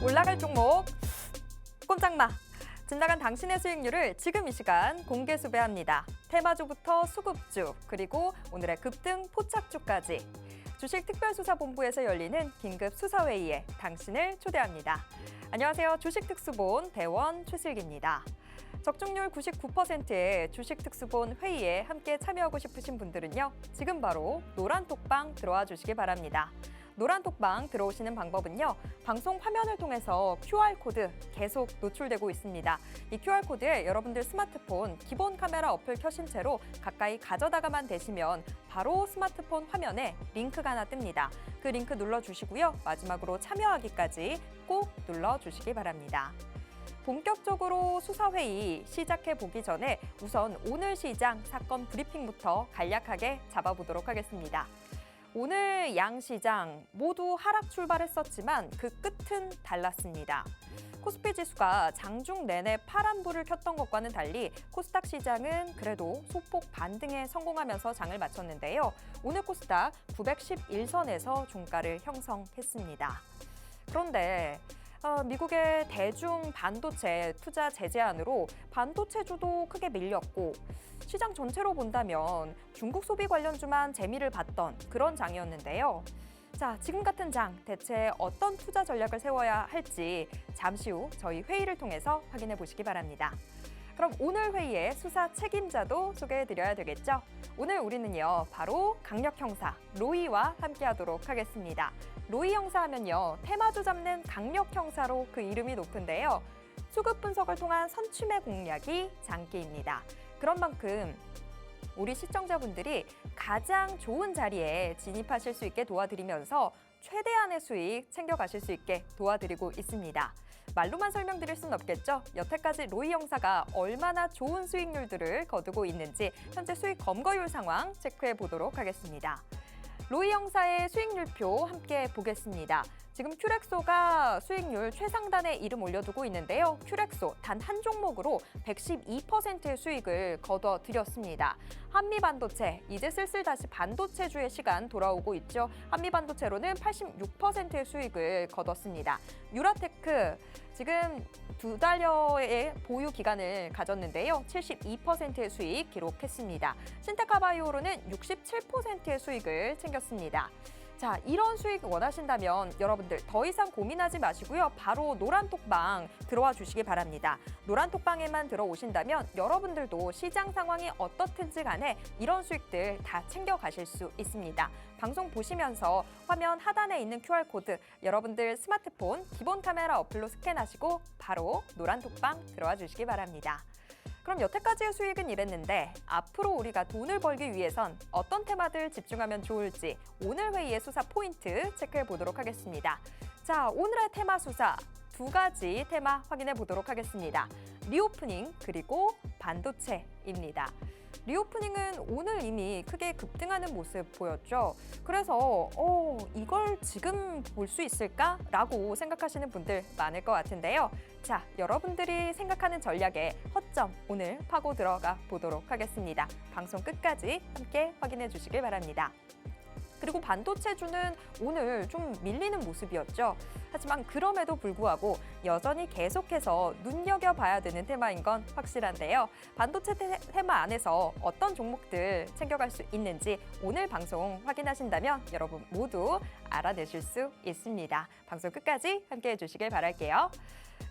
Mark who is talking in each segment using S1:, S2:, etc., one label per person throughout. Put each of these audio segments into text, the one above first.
S1: 올라갈 종목 꼼짝마. 진나간 당신의 수익률을 지금 이 시간 공개 수배합니다. 테마주부터 수급주, 그리고 오늘의 급등 포착주까지. 주식특별수사본부에서 열리는 긴급 수사회의에 당신을 초대합니다. 안녕하세요. 주식특수본 대원 최슬기입니다. 적중률 99%의 주식특수본 회의에 함께 참여하고 싶으신 분들은요. 지금 바로 노란톡방 들어와 주시기 바랍니다. 노란톡방 들어오시는 방법은요. 방송 화면을 통해서 QR코드 계속 노출되고 있습니다. 이 QR코드에 여러분들 스마트폰 기본 카메라 어플 켜신 채로 가까이 가져다가만 대시면 바로 스마트폰 화면에 링크가 하나 뜹니다. 그 링크 눌러주시고요. 마지막으로 참여하기까지 꼭 눌러주시기 바랍니다. 본격적으로 수사회의 시작해보기 전에 우선 오늘 시장 사건 브리핑부터 간략하게 잡아보도록 하겠습니다. 오늘 양시장 모두 하락 출발했었지만 그 끝은 달랐습니다. 코스피 지수가 장중 내내 파란불을 켰던 것과는 달리 코스닥 시장은 그래도 소폭 반등에 성공하면서 장을 마쳤는데요. 오늘 코스닥 911선에서 종가를 형성했습니다. 그런데 미국의 대중 반도체 투자 제재안으로 반도체주도 크게 밀렸고 시장 전체로 본다면 중국 소비 관련주만 재미를 봤던 그런 장이었는데요. 자, 지금 같은 장 대체 어떤 투자 전략을 세워야 할지 잠시 후 저희 회의를 통해서 확인해 보시기 바랍니다. 그럼 오늘 회의의 수사 책임자도 소개해드려야 되겠죠? 오늘 우리는요, 바로 강력 형사 로이와 함께하도록 하겠습니다. 로이 형사 하면요, 테마주 잡는 강력 형사로 그 이름이 높은데요. 수급 분석을 통한 선취매 공략이 장기입니다. 그런 만큼 우리 시청자분들이 가장 좋은 자리에 진입하실 수 있게 도와드리면서 최대한의 수익 챙겨가실 수 있게 도와드리고 있습니다. 말로만 설명드릴 순 없겠죠? 여태까지 로이 형사가 얼마나 좋은 수익률들을 거두고 있는지 현재 수익 검거율 상황 체크해 보도록 하겠습니다. 로이 형사의 수익률표 함께 보겠습니다. 지금 큐렉소가 수익률 최상단에 이름 올려두고 있는데요. 큐렉소 단 한 종목으로 112%의 수익을 거둬들였습니다. 한미반도체, 이제 슬슬 다시 반도체주의 시간 돌아오고 있죠. 한미반도체로는 86%의 수익을 거뒀습니다. 유라테크, 지금 2달여의 보유 기간을 가졌는데요. 72%의 수익 기록했습니다. 신테카바이오로는 67%의 수익을 챙겼습니다. 자, 이런 수익 원하신다면 여러분들 더 이상 고민하지 마시고요. 바로 노란톡방 들어와 주시기 바랍니다. 노란톡방에만 들어오신다면 여러분들도 시장 상황이 어떻든지 간에 이런 수익들 다 챙겨가실 수 있습니다. 방송 보시면서 화면 하단에 있는 QR코드 여러분들 스마트폰 기본 카메라 어플로 스캔하시고 바로 노란톡방 들어와 주시기 바랍니다. 그럼 여태까지의 수익은 이랬는데 앞으로 우리가 돈을 벌기 위해선 어떤 테마들 집중하면 좋을지 오늘 회의의 수사 포인트 체크해 보도록 하겠습니다. 자, 오늘의 테마 수사 두 가지 테마 확인해 보도록 하겠습니다. 리오프닝 그리고 반도체입니다. 리오프닝은 오늘 이미 크게 급등하는 모습 보였죠. 그래서 이걸 지금 볼 수 있을까라고 생각하시는 분들 많을 것 같은데요. 자, 여러분들이 생각하는 전략에 허점 오늘 파고 들어가 보도록 하겠습니다. 방송 끝까지 함께 확인해 주시길 바랍니다. 그리고 반도체주는 오늘 좀 밀리는 모습이었죠. 하지만 그럼에도 불구하고 여전히 계속해서 눈여겨봐야 되는 테마인 건 확실한데요. 반도체 테마 안에서 어떤 종목들 챙겨갈 수 있는지 오늘 방송 확인하신다면 여러분 모두 알아내실 수 있습니다. 방송 끝까지 함께해 주시길 바랄게요.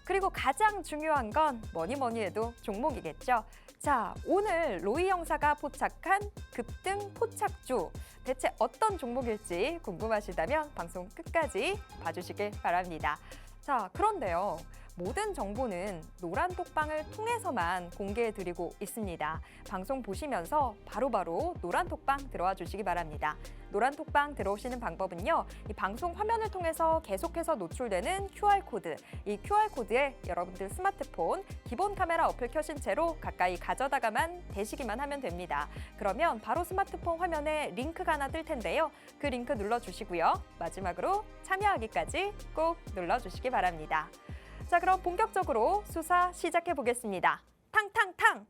S1: 그리고 가장 중요한 건 뭐니 해도 종목이겠죠. 자, 오늘 로이 형사가 포착한 급등 포착주 대체 어떤 종목일지 궁금하시다면 방송 끝까지 봐주시길 바랍니다. 자, 그런데요. 모든 정보는 노란톡방을 통해서만 공개해드리고 있습니다. 방송 보시면서 바로바로 노란톡방 들어와 주시기 바랍니다. 노란톡방 들어오시는 방법은요. 이 방송 화면을 통해서 계속해서 노출되는 QR코드, 이 QR코드에 여러분들 스마트폰 기본 카메라 어플 켜신 채로 가까이 가져다가만 대시기만 하면 됩니다. 그러면 바로 스마트폰 화면에 링크가 하나 뜰 텐데요. 그 링크 눌러주시고요. 마지막으로 참여하기까지 꼭 눌러주시기 바랍니다. 자, 그럼 본격적으로 수사 시작해 보겠습니다. 탕탕탕!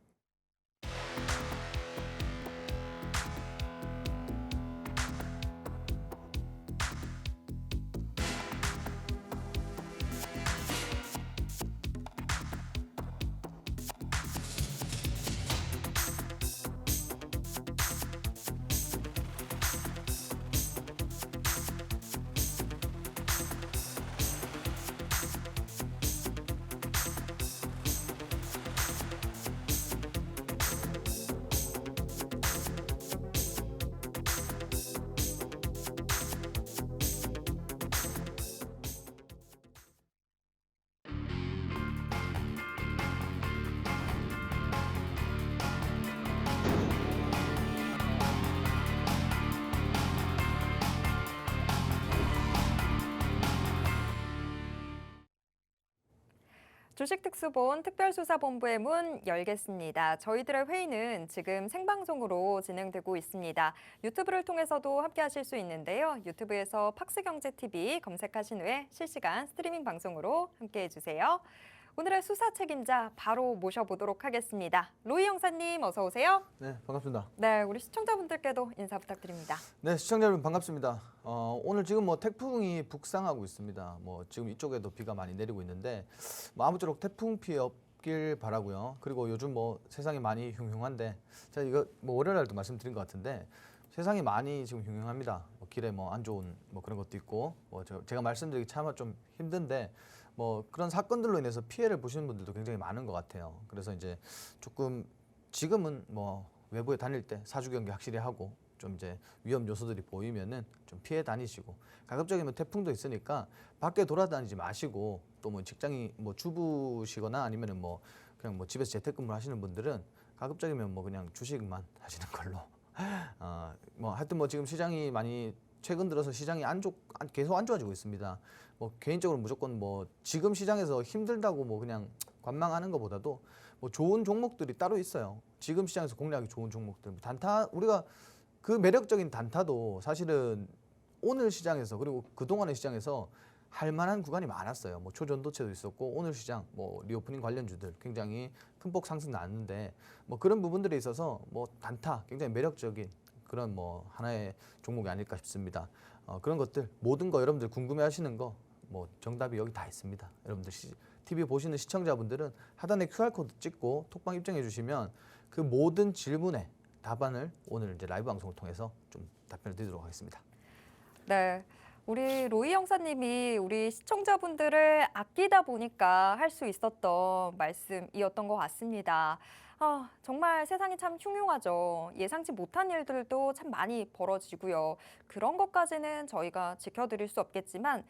S1: 주식특수본 특별수사본부의 문 열겠습니다. 저희들의 회의는 지금 생방송으로 진행되고 있습니다. 유튜브를 통해서도 함께하실 수 있는데요. 유튜브에서 팍스경제TV 검색하신 후에 실시간 스트리밍 방송으로 함께해주세요. 오늘의 수사 책임자 바로 모셔보도록 하겠습니다. 로이 형사님 어서 오세요.
S2: 네, 반갑습니다.
S1: 네, 우리 시청자분들께도 인사 부탁드립니다.
S2: 네, 시청자 여러분 반갑습니다. 오늘 지금 태풍이 북상하고 있습니다. 지금 이쪽에도 비가 많이 내리고 있는데 아무쪼록 태풍 피해 없길 바라고요. 그리고 요즘 세상이 많이 흉흉한데 제가 이거 월요일 날도 말씀드린 것 같은데 세상이 많이 지금 흉흉합니다. 길에 안 좋은 그런 것도 있고 제가 말씀드리기 참 좀 힘든데 그런 사건들로 인해서 피해를 보시는 분들도 굉장히 많은 것 같아요. 그래서 이제 조금 지금은 외부에 다닐 때 사주 경계 확실히 하고 좀 이제 위험 요소들이 보이면은 좀 피해 다니시고 가급적이면 태풍도 있으니까 밖에 돌아다니지 마시고 또 직장이 주부시거나 아니면은 그냥 집에서 재택근무 하시는 분들은 가급적이면 그냥 주식만 하시는 걸로. 하여튼 지금 시장이 많이 최근 들어서 시장이 계속 안 좋아지고 있습니다. 개인적으로 무조건 지금 시장에서 힘들다고 그냥 관망하는 것보다도 좋은 종목들이 따로 있어요. 지금 시장에서 공략이 좋은 종목들. 단타, 우리가 그 매력적인 단타도 사실은 오늘 시장에서 그리고 그동안의 시장에서 할 만한 구간이 많았어요. 초전도체도 있었고 오늘 시장 리오프닝 관련주들 굉장히 큰 폭 상승 나왔는데 그런 부분들에 있어서 단타 굉장히 매력적인 그런 하나의 종목이 아닐까 싶습니다. 그런 것들 모든 거 여러분들 궁금해하시는 거 정답이 여기 다 있습니다. 여러분들 TV 보시는 시청자분들은 하단에 QR코드 찍고 톡방 입장해 주시면 그 모든 질문에 답안을 오늘 이제 라이브 방송을 통해서 좀 답변을 드리도록 하겠습니다.
S1: 네. 우리 로이 형사님이 우리 시청자분들을 아끼다 보니까 할 수 있었던 말씀이었던 것 같습니다. 정말 세상이 참 흉흉하죠. 예상치 못한 일들도 참 많이 벌어지고요. 그런 것까지는 저희가 지켜드릴 수 없겠지만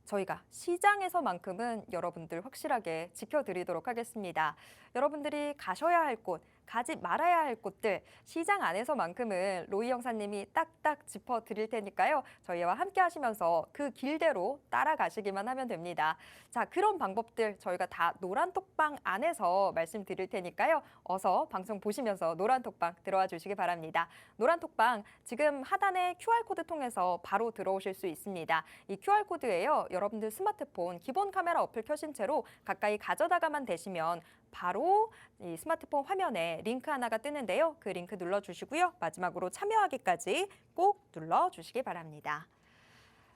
S1: 저희가 시장에서만큼은 여러분들 확실하게 지켜드리도록 하겠습니다. 여러분들이 가셔야 할 곳, 가지 말아야 할 곳들 시장 안에서만큼은 로이 형사님이 딱딱 짚어드릴 테니까요. 저희와 함께 하시면서 그 길대로 따라가시기만 하면 됩니다. 자, 그런 방법들 저희가 다 노란톡방 안에서 말씀드릴 테니까요. 어서 방송 보시면서 노란톡방 들어와 주시기 바랍니다. 노란톡방 지금 하단에 QR코드 통해서 바로 들어오실 수 있습니다. 이 QR코드예요. 여러분들 스마트폰 기본 카메라 어플 켜신 채로 가까이 가져다가만 대시면 바로 이 스마트폰 화면에 링크 하나가 뜨는데요. 그 링크 눌러주시고요. 마지막으로 참여하기까지 꼭 눌러주시기 바랍니다.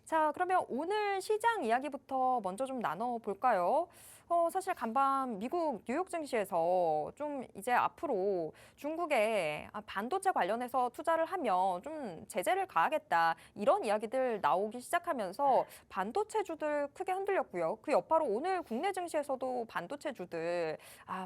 S1: 자, 그러면 오늘 시장 이야기부터 먼저 좀 나눠볼까요? 사실 간밤 미국 뉴욕 증시에서 좀 이제 앞으로 중국에 반도체 관련해서 투자를 하면 좀 제재를 가하겠다 이런 이야기들 나오기 시작하면서 반도체주들 크게 흔들렸고요. 그 여파로 오늘 국내 증시에서도 반도체주들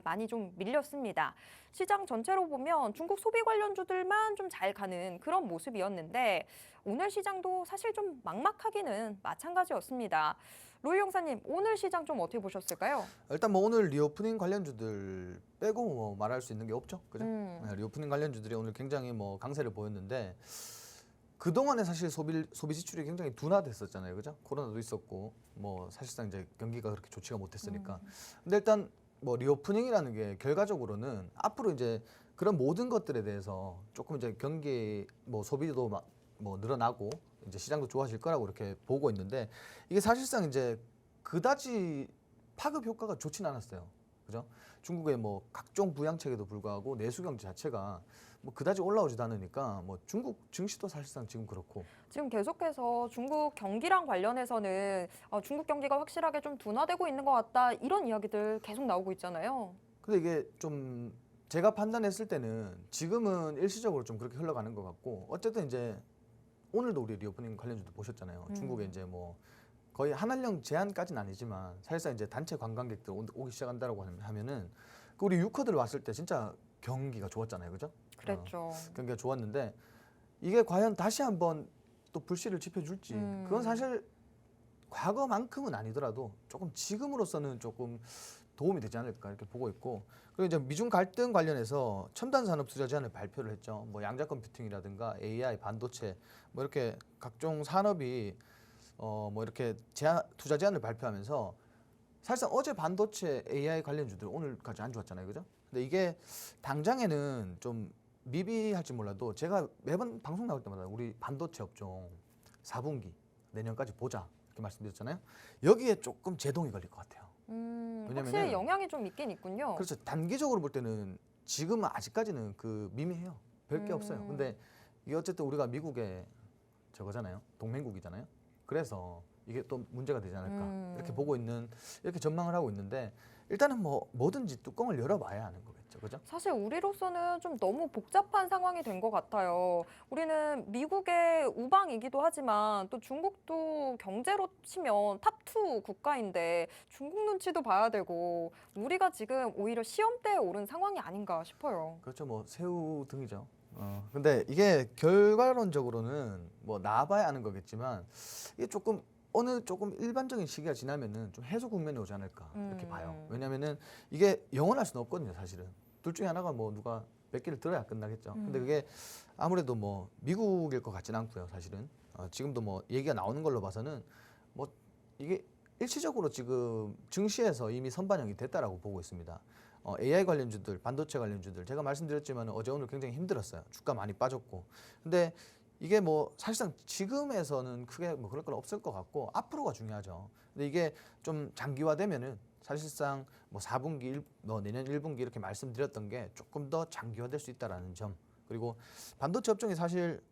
S1: 많이 좀 밀렸습니다. 시장 전체로 보면 중국 소비 관련주들만 좀 잘 가는 그런 모습이었는데 오늘 시장도 사실 좀 막막하기는 마찬가지였습니다. 로이 형사님, 오늘 시장 좀 어떻게 보셨을까요?
S2: 일단 오늘 리오프닝 관련주들 빼고 말할 수 있는 게 없죠, 그죠? 네, 리오프닝 관련주들이 오늘 굉장히 강세를 보였는데 그동안에 사실 소비 지출이 굉장히 둔화됐었잖아요, 그죠? 코로나도 있었고 사실상 이제 경기가 그렇게 좋지가 못했으니까. 근데 일단 리오프닝이라는 게 결과적으로는 앞으로 이제 그런 모든 것들에 대해서 조금 이제 경기 소비도 늘어나고 이제 시장도 좋아질 거라고 이렇게 보고 있는데 이게 사실상 이제 그다지 파급 효과가 좋진 않았어요. 그죠? 중국의 각종 부양책에도 불구하고 내수 경제 자체가 그다지 올라오지도 않으니까 중국 증시도 사실상 지금 그렇고
S1: 지금 계속해서 중국 경기랑 관련해서는 중국 경기가 확실하게 좀 둔화되고 있는 것 같다 이런 이야기들 계속 나오고 있잖아요.
S2: 근데 이게 좀 제가 판단했을 때는 지금은 일시적으로 좀 그렇게 흘러가는 것 같고 어쨌든 이제 오늘도 우리 리오프닝 관련주도 보셨잖아요. 중국에 이제 거의 한한령 제한까지는 아니지만 사실상 이제 단체 관광객들 오기 시작한다라고 하면은 우리 유커들 왔을 때 진짜 경기가 좋았잖아요, 그죠?
S1: 그랬죠.
S2: 경기가 좋았는데 이게 과연 다시 한번 또 불씨를 지펴줄지 그건 사실 과거만큼은 아니더라도 조금 지금으로서는 조금 도움이 되지 않을까 이렇게 보고 있고 그리고 이제 미중 갈등 관련해서 첨단 산업 투자 제한을 발표를 했죠. 양자 컴퓨팅이라든가 AI, 반도체 이렇게 각종 산업이 이렇게 투자 제한을 발표하면서 사실상 어제 반도체 AI 관련주들 오늘까지 안 좋았잖아요, 그죠? 근데 이게 당장에는 좀 미비할지 몰라도 제가 매번 방송 나올 때마다 우리 반도체 업종 4분기 내년까지 보자 이렇게 말씀드렸잖아요. 여기에 조금 제동이 걸릴 것 같아요.
S1: 확실히 영향이 좀 있긴 있군요.
S2: 그렇죠. 단기적으로 볼 때는 지금은 아직까지는 그 미미해요. 별 게 없어요. 근데 이게 어쨌든 우리가 미국의 저거잖아요. 동맹국이잖아요. 그래서 이게 또 문제가 되지 않을까 이렇게 보고 있는 이렇게 전망을 하고 있는데 일단은 뭐 뭐든지 뚜껑을 열어봐야 하는 거겠죠, 그죠?
S1: 사실 우리로서는 좀 너무 복잡한 상황이 된 것 같아요. 우리는 미국의 우방이기도 하지만 또 중국도 경제로 치면 탑2 국가인데 중국 눈치도 봐야 되고 우리가 지금 오히려 시험대에 오른 상황이 아닌가 싶어요.
S2: 그렇죠, 뭐 새우 등이죠. 근데 이게 결과론적으로는 뭐 나와봐야 아는 거겠지만 이게 조금 일반적인 시기가 지나면은 좀 해소 국면이 오지 않을까 이렇게 봐요. 왜냐면은 이게 영원할 수는 없거든요, 사실은. 둘 중에 하나가 뭐 누가 몇 개를 들어야 끝나겠죠. 근데 그게 아무래도 뭐 미국일 것 같지는 않고요, 사실은. 지금도 뭐 얘기가 나오는 걸로 봐서는 뭐 이게 일시적으로 지금 증시에서 이미 선반영이 됐다라고 보고 있습니다. AI 관련주들, 반도체 관련주들 제가 말씀드렸지만 어제 오늘 굉장히 힘들었어요. 주가 많이 빠졌고. 근데 이게 뭐 사실상 지금에서는 크게 뭐 그럴 건 없을 것 같고 앞으로가 중요하죠. 근데 이게 좀 장기화되면은 사실상 뭐 4분기, 내년 1분기 이렇게 말씀드렸던 게 조금 더 장기화될 수 있다라는 점. 그리고 반도체 업종이 사실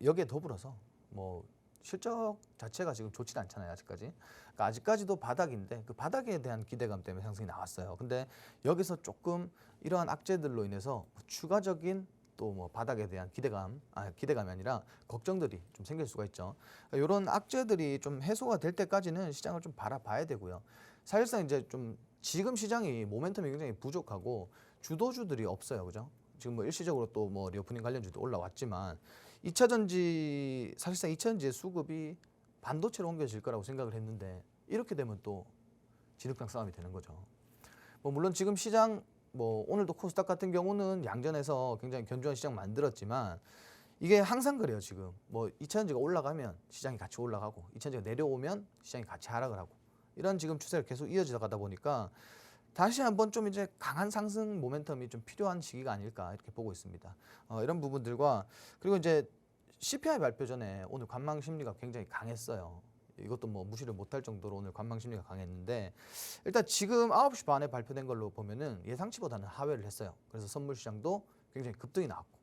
S2: 여기에 더불어서 뭐 실적 자체가 지금 좋지는 않잖아요, 아직까지. 그러니까 아직까지도 바닥인데 그 바닥에 대한 기대감 때문에 상승이 나왔어요. 근데 여기서 조금 이러한 악재들로 인해서 추가적인 또 뭐 바닥에 대한 기대감이 아니라 걱정들이 좀 생길 수가 있죠. 이런 악재들이 좀 해소가 될 때까지는 시장을 좀 바라봐야 되고요. 사실상 이제 좀 지금 시장이 모멘텀이 굉장히 부족하고 주도주들이 없어요, 그죠? 지금 뭐 일시적으로 또 뭐 리오프닝 관련주도 올라왔지만 2차 전지 사실상 2차 전지의 수급이 반도체로 옮겨질 거라고 생각을 했는데 이렇게 되면 또 진흙탕 싸움이 되는 거죠. 뭐 물론 지금 시장 뭐 오늘도 코스닥 같은 경우는 양전에서 굉장히 견조한 시장 만들었지만 이게 항상 그래요. 지금 뭐 2차 전지가 올라가면 시장이 같이 올라가고 2차 전지가 내려오면 시장이 같이 하락을 하고 이런 지금 추세가 계속 이어지다 가다 보니까 다시 한번 좀 이제 강한 상승 모멘텀이 좀 필요한 시기가 아닐까 이렇게 보고 있습니다. 이런 부분들과 그리고 이제 CPI 발표 전에 오늘 관망 심리가 굉장히 강했어요. 이것도 뭐 무시를 못할 정도로 오늘 관망 심리가 강했는데 일단 지금 9시 반에 발표된 걸로 보면은 예상치보다는 하회를 했어요. 그래서 선물 시장도 굉장히 급등이 나왔고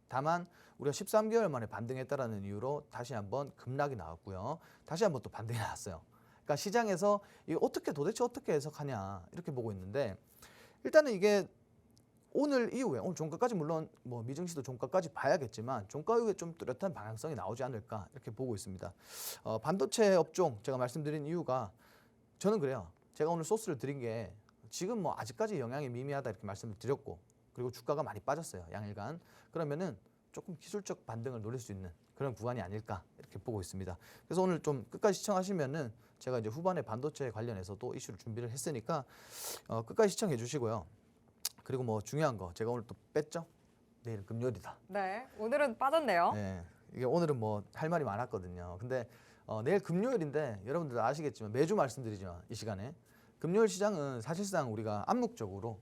S2: 다만 우리가 13개월 만에 반등했다라는 이유로 다시 한번 급락이 나왔고요. 다시 한번 또 반등이 나왔어요. 그러니까 시장에서 이게 도대체 어떻게 해석하냐 이렇게 보고 있는데 일단은 이게 오늘 이후에 오늘 종가까지 물론 뭐 미증시도 종가까지 봐야겠지만 종가 이후에 좀 뚜렷한 방향성이 나오지 않을까 이렇게 보고 있습니다. 반도체 업종 제가 말씀드린 이유가 저는 그래요. 제가 오늘 소스를 드린 게 지금 뭐 아직까지 영향이 미미하다 이렇게 말씀을 드렸고 그리고 주가가 많이 빠졌어요. 양일간. 그러면은 조금 기술적 반등을 노릴 수 있는 그런 구간이 아닐까 이렇게 보고 있습니다. 그래서 오늘 좀 끝까지 시청하시면은 제가 이제 후반에 반도체 관련해서도 이슈를 준비를 했으니까 끝까지 시청해 주시고요. 그리고 뭐 중요한 거 제가 오늘 또 뺐죠. 내일 금요일이다.
S1: 네, 오늘은 빠졌네요.
S2: 네, 이게 오늘은 뭐 할 말이 많았거든요. 근데 내일 금요일인데 여러분들 아시겠지만 매주 말씀드리지만 이 시간에 금요일 시장은 사실상 우리가 암묵적으로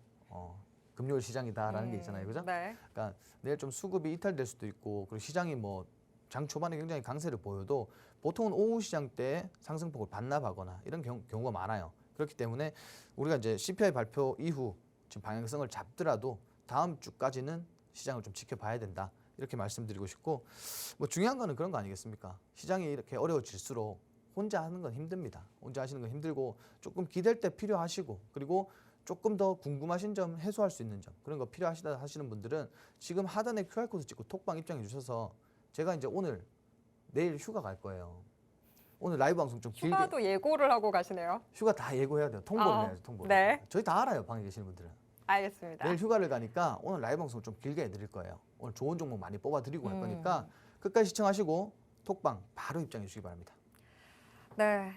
S2: 금요일 시장이다라는 게 있잖아요, 그죠?
S1: 네.
S2: 그러니까 내일 좀 수급이 이탈될 수도 있고 그리고 시장이 뭐 장 초반에 굉장히 강세를 보여도 보통은 오후 시장 때 상승폭을 반납하거나 이런 경우가 많아요. 그렇기 때문에 우리가 이제 CPI 발표 이후 지금 방향성을 잡더라도 다음 주까지는 시장을 좀 지켜봐야 된다. 이렇게 말씀드리고 싶고 뭐 중요한 거는 그런 거 아니겠습니까? 시장이 이렇게 어려워질수록 혼자 하는 건 힘듭니다. 혼자 하시는 건 힘들고 조금 기댈 때 필요하시고 그리고 조금 더 궁금하신 점 해소할 수 있는 점 그런 거 필요하시다 하시는 분들은 지금 하단에 QR코드 찍고 톡방 입장해 주셔서 제가 이제 내일 휴가 갈 거예요. 오늘 라이브 방송 좀 길게
S1: 휴가도 예고를 하고 가시네요.
S2: 휴가 다 예고해야 돼요. 통보를 해야죠. 통보를.
S1: 네.
S2: 저희 다 알아요. 방에 계시는 분들은.
S1: 알겠습니다.
S2: 내일 휴가를 가니까 오늘 라이브 방송 좀 길게 해드릴 거예요. 오늘 좋은 종목 많이 뽑아드리고 할 거니까 끝까지 시청하시고 톡방 바로 입장해 주시기 바랍니다.
S1: 네.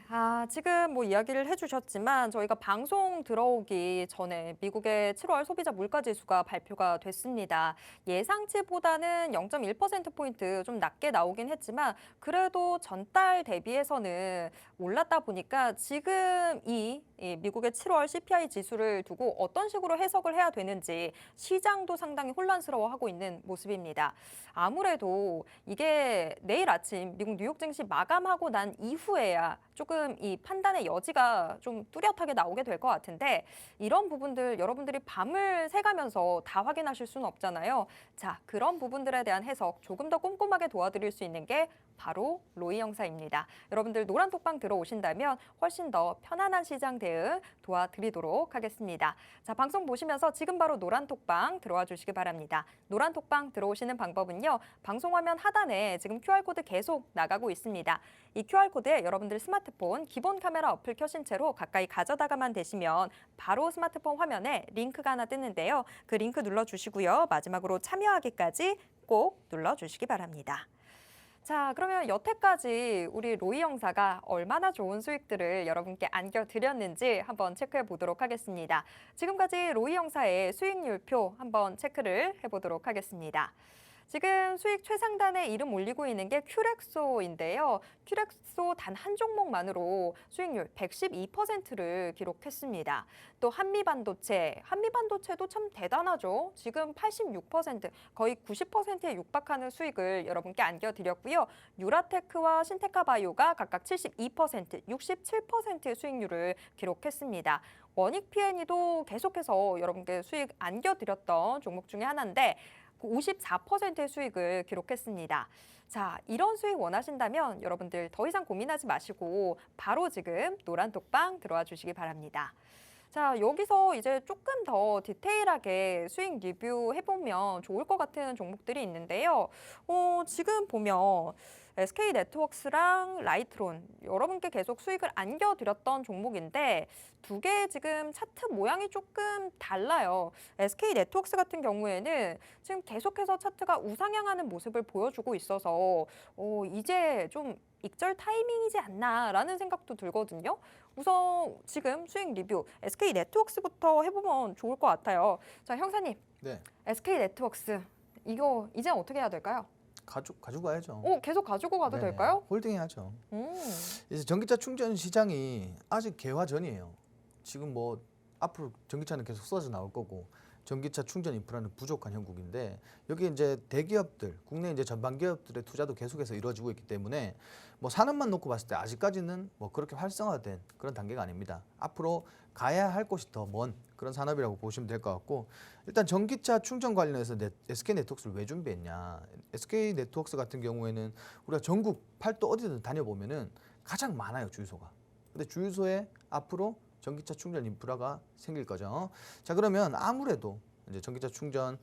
S1: 지금 뭐 이야기를 해주셨지만 저희가 방송 들어오기 전에 미국의 7월 소비자 물가지수가 발표가 됐습니다. 예상치보다는 0.1%포인트 좀 낮게 나오긴 했지만 그래도 전달 대비해서는 올랐다 보니까 지금 이 미국의 7월 CPI 지수를 두고 어떤 식으로 해석을 해야 되는지 시장도 상당히 혼란스러워하고 있는 모습입니다. 아무래도 이게 내일 아침 미국 뉴욕 증시 마감하고 난 이후에야 조금 이 판단의 여지가 좀 뚜렷하게 나오게 될 것 같은데 이런 부분들 여러분들이 밤을 새가면서 다 확인하실 수는 없잖아요. 자, 그런 부분들에 대한 해석 조금 더 꼼꼼하게 도와드릴 수 있는 게 바로 로이 형사입니다. 여러분들 노란톡방 들어오신다면 훨씬 더 편안한 시장 대응 도와드리도록 하겠습니다. 자, 방송 보시면서 지금 바로 노란톡방 들어와 주시기 바랍니다. 노란톡방 들어오시는 방법은요. 방송 화면 하단에 지금 QR코드 계속 나가고 있습니다. 이 QR코드에 여러분들 스마트폰 기본 카메라 어플 켜신 채로 가까이 가져다가만 되시면 바로 스마트폰 화면에 링크가 하나 뜨는데요. 그 링크 눌러주시고요. 마지막으로 참여하기까지 꼭 눌러주시기 바랍니다. 자, 그러면 여태까지 우리 로이 형사가 얼마나 좋은 수익들을 여러분께 안겨드렸는지 한번 체크해 보도록 하겠습니다. 지금까지 로이 형사의 수익률표 한번 체크를 해보도록 하겠습니다. 지금 수익 최상단에 이름 올리고 있는 게 큐렉소인데요. 큐렉소 단 한 종목만으로 수익률 112%를 기록했습니다. 또 한미반도체도 참 대단하죠. 지금 86%, 거의 90%에 육박하는 수익을 여러분께 안겨드렸고요. 유라테크와 신테카바이오가 각각 72%, 67%의 수익률을 기록했습니다. 원익 P&E도 계속해서 여러분께 수익 안겨드렸던 종목 중에 하나인데 54%의 수익을 기록했습니다. 자, 이런 수익 원하신다면 여러분들 더 이상 고민하지 마시고 바로 지금 노란톡방 들어와 주시기 바랍니다. 자, 여기서 이제 조금 더 디테일하게 수익 리뷰 해보면 좋을 것 같은 종목들이 있는데요. 지금 보면 SK네트워크스랑 라이트론 여러분께 계속 수익을 안겨드렸던 종목인데 두 개 지금 차트 모양이 조금 달라요. SK네트워크스 같은 경우에는 지금 계속해서 차트가 우상향하는 모습을 보여주고 있어서 이제 좀 익절 타이밍이지 않나라는 생각도 들거든요. 우선 지금 수익 리뷰 SK네트워크스부터 해보면 좋을 것 같아요. 자, 형사님.
S2: 네.
S1: SK네트워크스 이거 이제 어떻게 해야 될까요?
S2: 가지고 가야죠.
S1: 계속 가지고 가도
S2: 네네.
S1: 될까요?
S2: 홀딩해야죠.
S1: 음.
S2: 이제 전기차 충전 시장이 아직 개화 전이에요. 지금 뭐 앞으로 전기차는 계속 쏟아져 나올 거고 전기차 충전 인프라는 부족한 형국인데 여기 이제 대기업들, 국내 이제 전반 기업들의 투자도 계속해서 이루어지고 있기 때문에 뭐 산업만 놓고 봤을 때 아직까지는 뭐 그렇게 활성화된 그런 단계가 아닙니다. 앞으로 가야 할 곳이 더 먼 그런 산업이라고 보시면 될 것 같고 일단 전기차 충전 관련해서 SK네트워크스를 왜 준비했냐. SK네트워크스 같은 경우에는 우리가 전국 팔도 어디든 다녀보면은 가장 많아요, 주유소가. 근데 주유소에 앞으로 전기차 충전 인프라가 생길 거죠. 자, 그러면 아무래도 이제 전기차 충전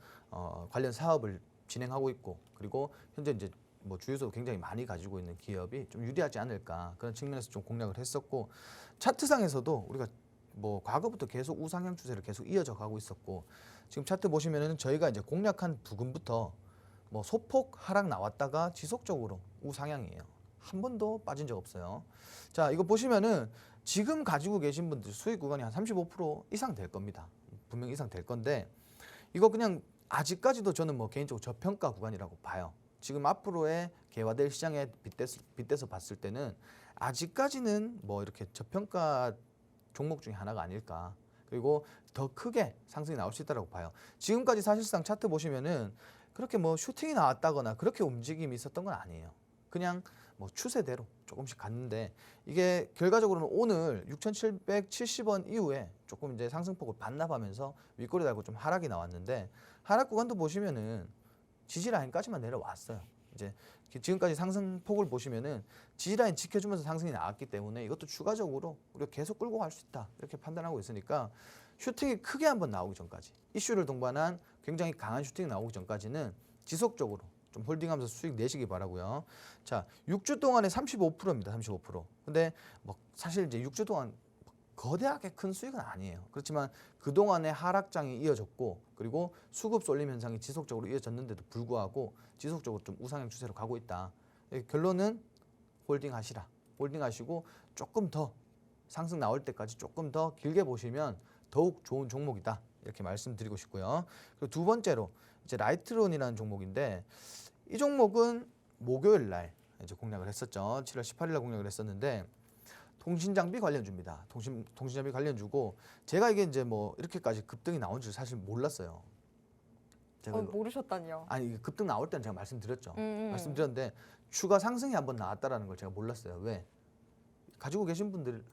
S2: 관련 사업을 진행하고 있고 그리고 현재 이제 뭐 주유소 굉장히 많이 가지고 있는 기업이 좀 유리하지 않을까 그런 측면에서 좀 공략을 했었고 차트상에서도 우리가 뭐 과거부터 계속 우상향 추세를 계속 이어져 가고 있었고 지금 차트 보시면은 저희가 이제 공략한 부근부터 뭐 소폭 하락 나왔다가 지속적으로 우상향이에요. 한 번도 빠진 적 없어요. 자, 이거 보시면은 지금 가지고 계신 분들 수익 구간이 한 35% 이상 될 겁니다. 분명히 이상 될 건데 이거 그냥 아직까지도 저는 뭐 개인적으로 저평가 구간이라고 봐요. 지금 앞으로의 개화될 시장에 빗대서 봤을 때는 아직까지는 뭐 이렇게 저평가 종목 중에 하나가 아닐까. 그리고 더 크게 상승이 나올 수 있다고 봐요. 지금까지 사실상 차트 보시면은 그렇게 뭐 슈팅이 나왔다거나 그렇게 움직임이 있었던 건 아니에요. 그냥 뭐 추세대로 조금씩 갔는데 이게 결과적으로는 오늘 6,770원 이후에 조금 이제 상승폭을 반납하면서 윗꼬리 달고 좀 하락이 나왔는데 하락 구간도 보시면은 지지 라인까지만 내려왔어요. 이제 지금까지 상승폭을 보시면은 지지 라인 지켜주면서 상승이 나왔기 때문에 이것도 추가적으로 우리가 계속 끌고 갈 수 있다 이렇게 판단하고 있으니까 슈팅이 크게 한번 나오기 전까지 이슈를 동반한 굉장히 강한 슈팅이 나오기 전까지는 지속적으로 좀 홀딩하면서 수익 내시기 바라고요. 자, 6주 동안에 35%입니다. 35%. 근데 뭐 사실 이제 6주 동안 거대하게 큰 수익은 아니에요. 그렇지만 그동안의 하락장이 이어졌고 그리고 수급 쏠림 현상이 지속적으로 이어졌는데도 불구하고 지속적으로 좀 우상향 추세로 가고 있다. 결론은 홀딩하시라. 홀딩하시고 조금 더 상승 나올 때까지 조금 더 길게 보시면 더욱 좋은 종목이다. 이렇게 말씀드리고 싶고요. 그리고 두 번째로 이제 라이트론이라는 종목인데 이 종목은 목요일 날 이제 공략을 했었죠. 7월 18일 날 공략을 했었는데 통신장비 관련주입니다. 통신장비 관련주고 제가 이게 이제 뭐 이렇게까지 급등이 나온 줄 사실 몰랐어요. 제가 이거
S1: 모르셨다니요.
S2: 아니 이게 급등 나올 때는 제가 말씀드렸죠. 말씀드렸는데 추가 상승이 한번 나왔다라는 걸 제가 몰랐어요. 왜? 가지고 계신 분들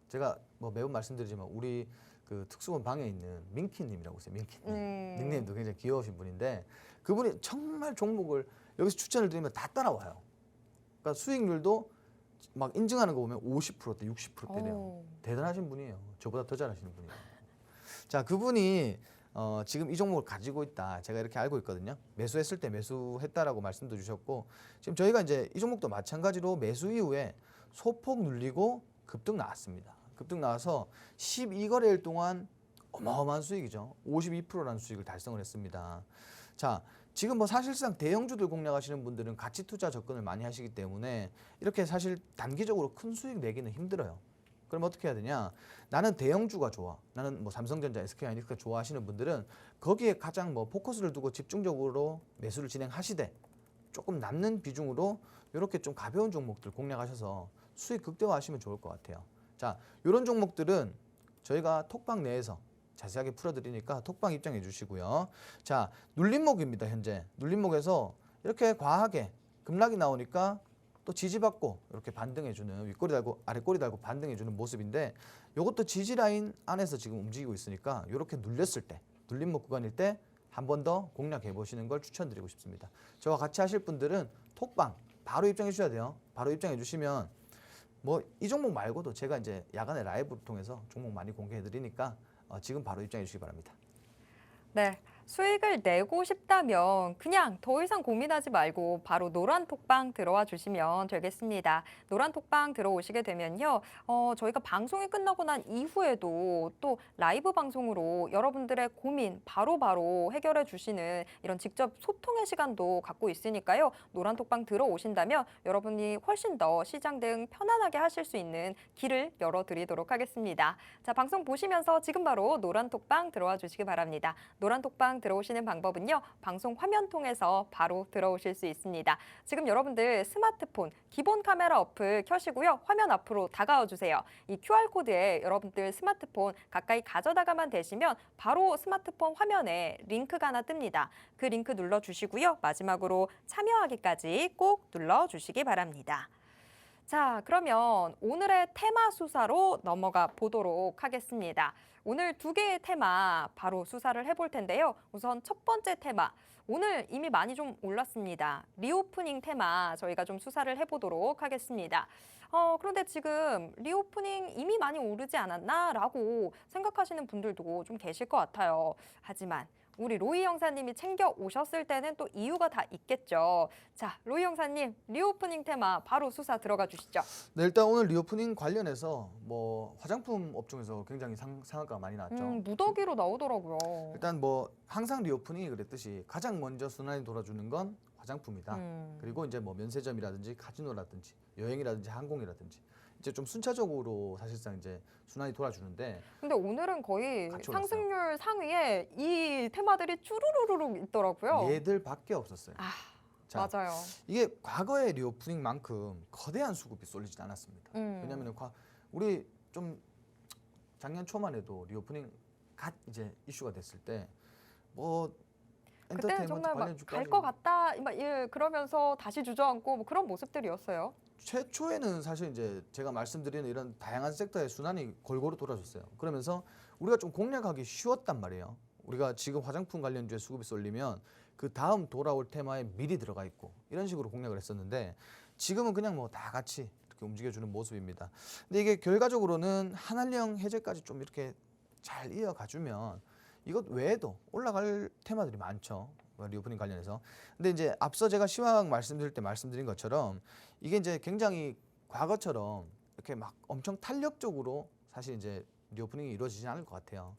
S2: 제가 뭐 매번 말씀드리지만 우리 그 특수본 방에 있는 민키님이라고 있어요. 민키님 닉네임도 굉장히 귀여우신 분인데 그분이 정말 종목을 여기서 추천을 드리면 다 따라와요. 그러니까 수익률도 막 인증하는 거 보면 50%대, 60%대래요.
S1: 오.
S2: 대단하신 분이에요. 저보다 더 잘하시는 분이에요. 자, 그분이 지금 이 종목을 가지고 있다. 제가 이렇게 알고 있거든요. 매수했을 때 매수했다라고 말씀도 주셨고 지금 저희가 이제 이 종목도 마찬가지로 매수 이후에 소폭 눌리고 급등 나왔습니다. 급등 나와서 12거래일 동안 어마어마한 수익이죠. 52%라는 수익을 달성을 했습니다. 자, 지금 뭐 사실상 대형주들 공략하시는 분들은 가치 투자 접근을 많이 하시기 때문에 이렇게 사실 단기적으로 큰 수익 내기는 힘들어요. 그럼 어떻게 해야 되냐? 나는 대형주가 좋아. 나는 뭐 삼성전자, SK하이닉스가 좋아하시는 분들은 거기에 가장 뭐 포커스를 두고 집중적으로 매수를 진행하시되 조금 남는 비중으로 이렇게 좀 가벼운 종목들 공략하셔서 수익 극대화하시면 좋을 것 같아요. 자, 이런 종목들은 저희가 톡방 내에서 자세하게 풀어드리니까 톡방 입장해 주시고요. 자, 눌림목입니다. 현재 눌림목에서 이렇게 과하게 급락이 나오니까 또 지지받고 이렇게 반등해주는 윗꼬리 달고 아랫꼬리 달고 반등해주는 모습인데 이것도 지지 라인 안에서 지금 움직이고 있으니까 이렇게 눌렸을 때 눌림목 구간일 때 한 번 더 공략해 보시는 걸 추천드리고 싶습니다. 저와 같이 하실 분들은 톡방 바로 입장해 주셔야 돼요. 바로 입장해 주시면 뭐 이 종목 말고도 제가 이제 야간에 라이브를 통해서 종목 많이 공개해 드리니까 지금 바로 입장해 주시기 바랍니다.
S1: 네, 수익을 내고 싶다면 그냥 더 이상 고민하지 말고 바로 노란 톡방 들어와 주시면 되겠습니다. 노란 톡방 들어오시게 되면요, 저희가 방송이 끝나고 난 이후에도 또 라이브 방송으로 여러분들의 고민 바로바로 해결해 주시는 이런 직접 소통의 시간도 갖고 있으니까요. 노란 톡방 들어오신다면 여러분이 훨씬 더 시장 대응 편안하게 하실 수 있는 길을 열어드리도록 하겠습니다. 자, 방송 보시면서 지금 바로 노란 톡방 들어와 주시기 바랍니다. 노란 톡방 들어오시는 방법은요. 방송 화면 통해서 바로 들어오실 수 있습니다. 지금 여러분들 스마트폰 기본 카메라 어플 켜시고요. 화면 앞으로 다가와 주세요. 이 QR코드에 여러분들 스마트폰 가까이 가져다가만 대시면 바로 스마트폰 화면에 링크가 하나 뜹니다. 그 링크 눌러주시고요. 마지막으로 참여하기까지 꼭 눌러주시기 바랍니다. 자, 그러면 오늘의 테마 수사로 넘어가 보도록 하겠습니다. 오늘 두 개의 테마 바로 수사를 해볼 텐데요. 우선 첫 번째 테마, 오늘 이미 많이 좀 올랐습니다. 리오프닝 테마 저희가 좀 수사를 해보도록 하겠습니다. 그런데 지금 리오프닝 이미 많이 오르지 않았나라고 생각하시는 분들도 좀 계실 것 같아요. 하지만 우리 로이 형사님이 챙겨 오셨을 때는 또 이유가 다 있겠죠. 자, 로이 형사님, 리오프닝 테마 바로 수사 들어가 주시죠.
S2: 네, 일단 오늘 리오프닝 관련해서 뭐 화장품 업종에서 굉장히 상한가가 많이 나왔죠.
S1: 무더기로 나오더라고요.
S2: 일단 뭐 항상 리오프닝이 그랬듯이 가장 먼저 순환이 돌아주는 건 화장품이다. 그리고 이제 뭐 면세점이라든지 카지노라든지 여행이라든지 항공이라든지 이제 좀 순차적으로 사실상 이제 순환이 돌아주는데
S1: 근데 오늘은 거의
S2: 같이 올랐어요.
S1: 상승률 상위에 이 테마들이 쭈루루루룩 있더라고요.
S2: 얘들밖에 없었어요.
S1: 아,
S2: 자,
S1: 맞아요.
S2: 이게 과거의 리오프닝만큼 거대한 수급이 쏠리진 않았습니다. 왜냐하면 우리 좀 작년 초만 해도 리오프닝 갓 이제 이슈가 됐을 때 뭐
S1: 그때는
S2: 엔터테인먼트
S1: 정말 막
S2: 관련 주까지
S1: 갈 것 같다 막 그러면서 다시 주저앉고 뭐 그런 모습들이었어요.
S2: 최초에는 사실 이제 제가 말씀드리는 이런 다양한 섹터의 순환이 골고루 돌아줬어요. 그러면서 우리가 좀 공략하기 쉬웠단 말이에요. 우리가 지금 화장품 관련주에 수급이 쏠리면 그 다음 돌아올 테마에 미리 들어가 있고 이런 식으로 공략을 했었는데 지금은 그냥 뭐 다 같이 이렇게 움직여주는 모습입니다. 근데 이게 결과적으로는 한한령 해제까지 좀 이렇게 잘 이어가주면 이것 외에도 올라갈 테마들이 많죠. 리오프닝 관련해서. 근데 이제 앞서 제가 시황 말씀드릴 때 말씀드린 것처럼 이게 이제 굉장히 과거처럼 이렇게 막 엄청 탄력적으로 사실 이제 리오프닝이 이루어지지 않을 것 같아요.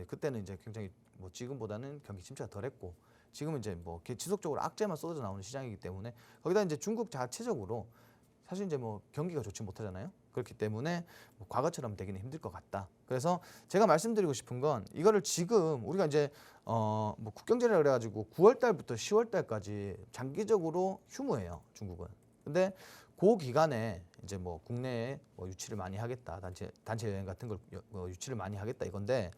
S2: 그때는 이제 굉장히 뭐 지금보다는 경기 침체가 덜했고 지금은 이제 뭐 지속적으로 악재만 쏟아져 나오는 시장이기 때문에 거기다 이제 중국 자체적으로 사실 이제 뭐 경기가 좋지 못하잖아요. 그렇기 때문에 뭐 과거처럼 되기는 힘들 것 같다. 그래서 제가 말씀드리고 싶은 건 이거를 지금 우리가 이제 뭐 국경제라 그래가지고 9월 달부터 10월 달까지 장기적으로 휴무예요, 중국은. 근데 그 기간에 이제 뭐 국내에 뭐 유치를 많이 하겠다, 단체 여행 같은 걸 유치를 많이 하겠다 이건데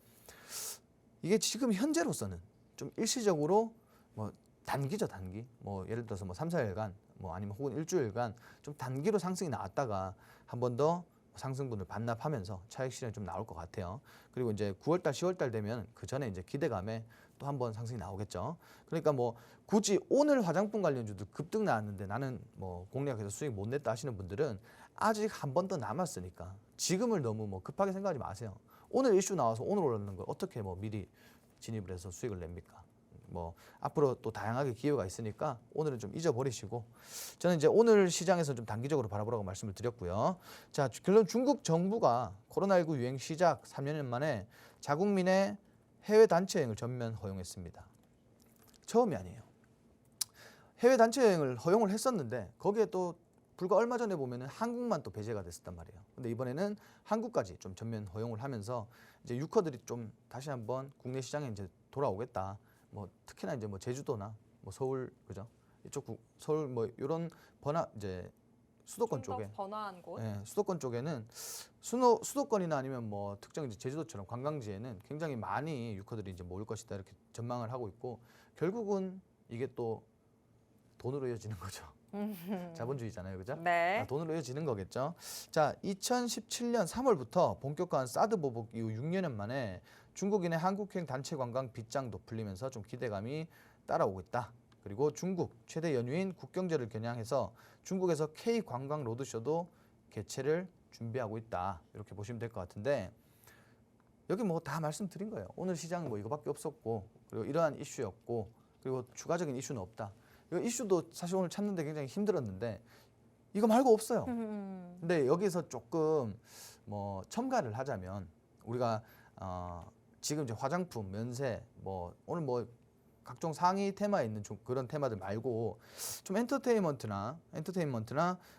S2: 이게 지금 현재로서는 좀 일시적으로 뭐 단기죠, 단기. 뭐 예를 들어서 뭐 3, 4일간 뭐 아니면 혹은 일주일간 좀 단기로 상승이 나왔다가 한 번 더 상승분을 반납하면서 차익 실현이 좀 나올 것 같아요. 그리고 이제 9월 달, 10월 달 되면 그 전에 이제 기대감에 또 한 번 상승이 나오겠죠. 그러니까 뭐 굳이 오늘 화장품 관련주도 급등 나왔는데 나는 뭐 공략해서 수익 못 냈다 하시는 분들은 아직 한 번 더 남았으니까 지금을 너무 뭐 급하게 생각하지 마세요. 오늘 이슈 나와서 오늘 올랐는 걸 어떻게 뭐 미리 진입을 해서 수익을 냅니까? 뭐 앞으로 또 다양하게 기회가 있으니까 오늘은 좀 잊어버리시고 저는 이제 오늘 시장에서 좀 단기적으로 바라보라고 말씀을 드렸고요. 자, 결론 중국 정부가 코로나19 유행 시작 3년 만에 자국민의 해외 단체 여행을 전면 허용했습니다. 처음이 아니에요. 해외 단체 여행을 허용을 했었는데 거기에 또 불과 얼마 전에 보면은 한국만 또 배제가 됐었단 말이에요. 근데 이번에는 한국까지 좀 전면 허용을 하면서 이제 유커들이 좀 다시 한번 국내 시장에 이제 돌아오겠다. 뭐 특히나 이제 뭐 제주도나 뭐 서울 그죠? 이쪽 서울 뭐 이런 번화 이제 수도권
S1: 좀 더
S2: 쪽에
S1: 번화한 곳.
S2: 예, 수도권 쪽에는 수도권이나 아니면 뭐 특정 이제 제주도처럼 관광지에는 굉장히 많이 유커들이 이제 모일 것이다 이렇게 전망을 하고 있고 결국은 이게 또 돈으로 이어지는 거죠. 자본주의잖아요, 그죠?
S1: 네.
S2: 돈으로 이어지는 거겠죠. 자, 2017년 3월부터 본격화한 사드 보복 이후 6년 만에 중국인의 한국행 단체 관광 빗장도 풀리면서 좀 기대감이 따라오고 있다. 그리고 중국 최대 연휴인 국경절을 겨냥해서 중국에서 K 관광 로드쇼도 개최를 준비하고 있다. 이렇게 보시면 될 것 같은데 여기 뭐 다 말씀드린 거예요. 오늘 시장은 뭐 이거밖에 없었고 그리고 이러한 이슈였고 그리고 추가적인 이슈는 없다. 이 이슈도 사실 오늘 찾는데 굉장히 힘들었는데 이거 말고 없어요. 근데 여기서 조금 뭐 첨가를 하자면 우리가 지금 이제 화장품, 면세, 뭐 오늘 뭐 각종 상위 테마에 있는 좀 그런 테마들 말고 좀 엔터테인먼트나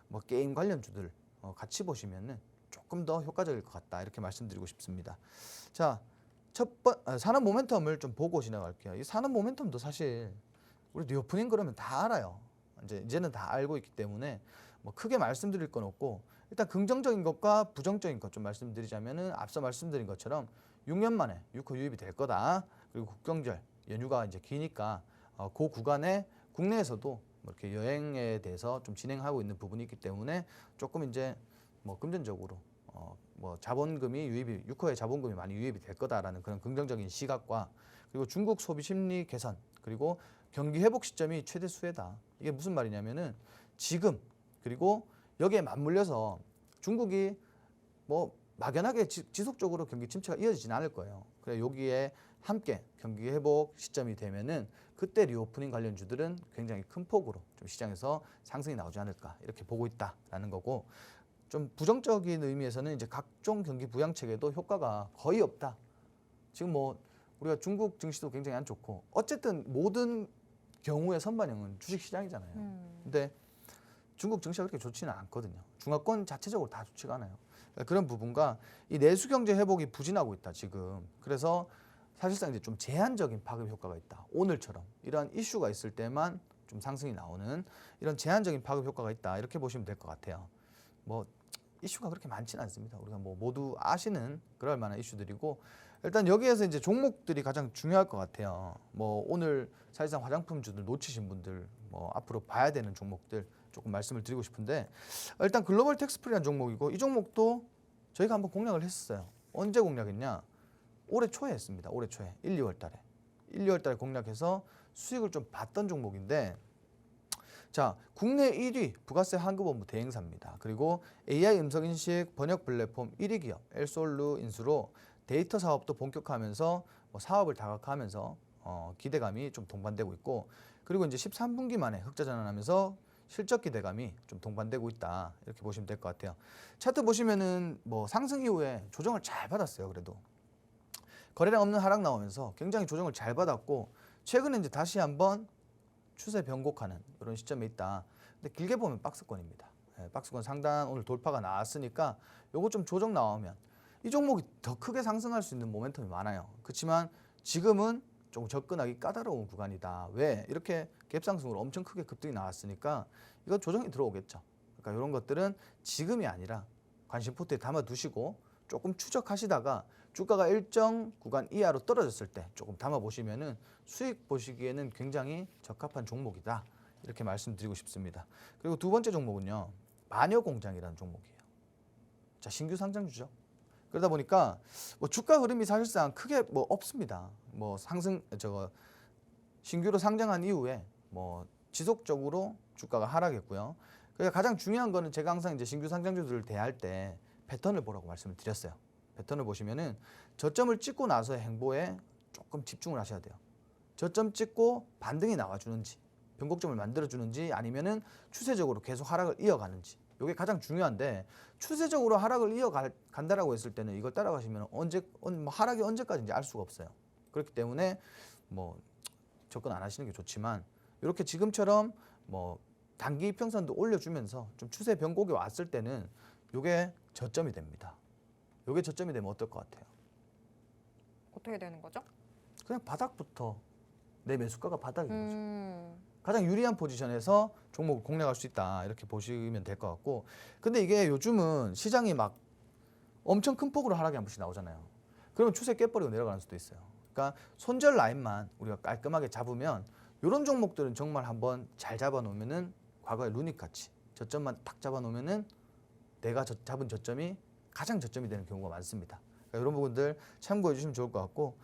S2: 뭐 게임 관련주들 같이 보시면은 조금 더 효과적일 것 같다 이렇게 말씀드리고 싶습니다. 자, 산업 모멘텀을 좀 보고 지나갈게요. 이 산업 모멘텀도 사실 우리 리오프닝 그러면 다 알아요. 이제는 다 알고 있기 때문에 뭐 크게 말씀드릴 건 없고 일단 긍정적인 것과 부정적인 것 좀 말씀드리자면은 앞서 말씀드린 것처럼 6년 만에 유커 유입이 될 거다. 그리고 국경절 연휴가 이제 기니까 그 구간에 국내에서도 뭐 이렇게 여행에 대해서 좀 진행하고 있는 부분이 있기 때문에 조금 이제 뭐 금전적으로 뭐 자본금이 유입이 유커의 자본금이 많이 유입이 될 거다라는 그런 긍정적인 시각과 그리고 중국 소비 심리 개선 그리고 경기 회복 시점이 최대 수혜다. 이게 무슨 말이냐면은 지금 그리고 여기에 맞물려서 중국이 뭐 막연하게 지속적으로 경기 침체가 이어지진 않을 거예요. 그래 여기에 함께 경기 회복 시점이 되면은 그때 리오프닝 관련주들은 굉장히 큰 폭으로 좀 시장에서 상승이 나오지 않을까 이렇게 보고 있다라는 거고 좀 부정적인 의미에서는 이제 각종 경기 부양 체계도 효과가 거의 없다. 지금 뭐 우리가 중국 증시도 굉장히 안 좋고 어쨌든 모든 경우의 선반영은 주식 시장이잖아요. 근데 중국 증시가 그렇게 좋지는 않거든요. 중화권 자체적으로 다 좋지가 않아요. 그런 부분과 이 내수 경제 회복이 부진하고 있다 지금. 그래서 사실상 이제 좀 제한적인 파급 효과가 있다. 오늘처럼 이러한 이슈가 있을 때만 좀 상승이 나오는 이런 제한적인 파급 효과가 있다. 이렇게 보시면 될 것 같아요. 뭐 이슈가 그렇게 많지는 않습니다. 우리가 뭐 모두 아시는 그럴 만한 이슈들이고 일단 여기에서 이제 종목들이 가장 중요할 것 같아요. 뭐 오늘 사실상 화장품주들 놓치신 분들 뭐 앞으로 봐야 되는 종목들 조금 말씀을 드리고 싶은데 일단 글로벌 텍스프리한 종목이고 이 종목도 저희가 한번 공략을 했었어요. 언제 공략했냐? 올해 초에 했습니다. 올해 초에 1, 2월 달에 1, 2월 달에 공략해서 수익을 좀 봤던 종목인데 자, 국내 1위 부가세 환급업무 대행사입니다. 그리고 AI 음성인식 번역 플랫폼 1위 기업 엘솔루 인수로 데이터 사업도 본격화하면서 뭐 사업을 다각화하면서 기대감이 좀 동반되고 있고 그리고 이제 13분기 만에 흑자 전환하면서 실적 기대감이 좀 동반되고 있다 이렇게 보시면 될 것 같아요. 차트 보시면은 뭐 상승 이후에 조정을 잘 받았어요. 그래도 거래량 없는 하락 나오면서 굉장히 조정을 잘 받았고 최근에 이제 다시 한번 추세 변곡하는 이런 시점에 있다. 근데 길게 보면 박스권입니다. 박스권 상단 오늘 돌파가 나왔으니까 요거 좀 조정 나오면 이 종목이 더 크게 상승할 수 있는 모멘텀이 많아요. 그렇지만 지금은 조금 접근하기 까다로운 구간이다. 왜? 이렇게 갭상승으로 엄청 크게 급등이 나왔으니까 이거 조정이 들어오겠죠. 그러니까 이런 것들은 지금이 아니라 관심 포트에 담아두시고 조금 추적하시다가 주가가 일정 구간 이하로 떨어졌을 때 조금 담아보시면은 수익 보시기에는 굉장히 적합한 종목이다. 이렇게 말씀드리고 싶습니다. 그리고 두 번째 종목은요. 마녀공장이라는 종목이에요. 자, 신규 상장주죠. 그러다 보니까 뭐 주가 흐름이 사실상 크게 뭐 없습니다. 뭐 신규로 상장한 이후에 뭐 지속적으로 주가가 하락했고요. 그래서 가장 중요한 거는 제가 항상 이제 신규 상장주들을 대할 때 패턴을 보라고 말씀을 드렸어요. 패턴을 보시면은 저점을 찍고 나서의 행보에 조금 집중을 하셔야 돼요. 저점 찍고 반등이 나와주는지, 변곡점을 만들어주는지 아니면은 추세적으로 계속 하락을 이어가는지. 이게 가장 중요한데 추세적으로 하락을 이어간다라고 했을 때는 이걸 따라가시면 하락이 언제까지인지 알 수가 없어요. 그렇기 때문에 뭐 접근 안 하시는 게 좋지만 이렇게 지금처럼 뭐 단기 이평선도 올려주면서 좀 추세 변곡이 왔을 때는 이게 저점이 됩니다. 이게 저점이 되면 어떨 것 같아요?
S1: 어떻게 되는 거죠?
S2: 그냥 바닥부터 내 매수가가 바닥인 거죠. 가장 유리한 포지션에서 종목을 공략할 수 있다 이렇게 보시면 될 것 같고 근데 이게 요즘은 시장이 막 엄청 큰 폭으로 하락이 한 번씩 나오잖아요. 그러면 추세 깨버리고 내려가는 수도 있어요. 그러니까 손절 라인만 우리가 깔끔하게 잡으면 이런 종목들은 정말 한번 잘 잡아놓으면은 과거에 루닉 같이 저점만 딱 잡아놓으면은 내가 잡은 저점이 가장 저점이 되는 경우가 많습니다. 그러니까 이런 부분들 참고해 주시면 좋을 것 같고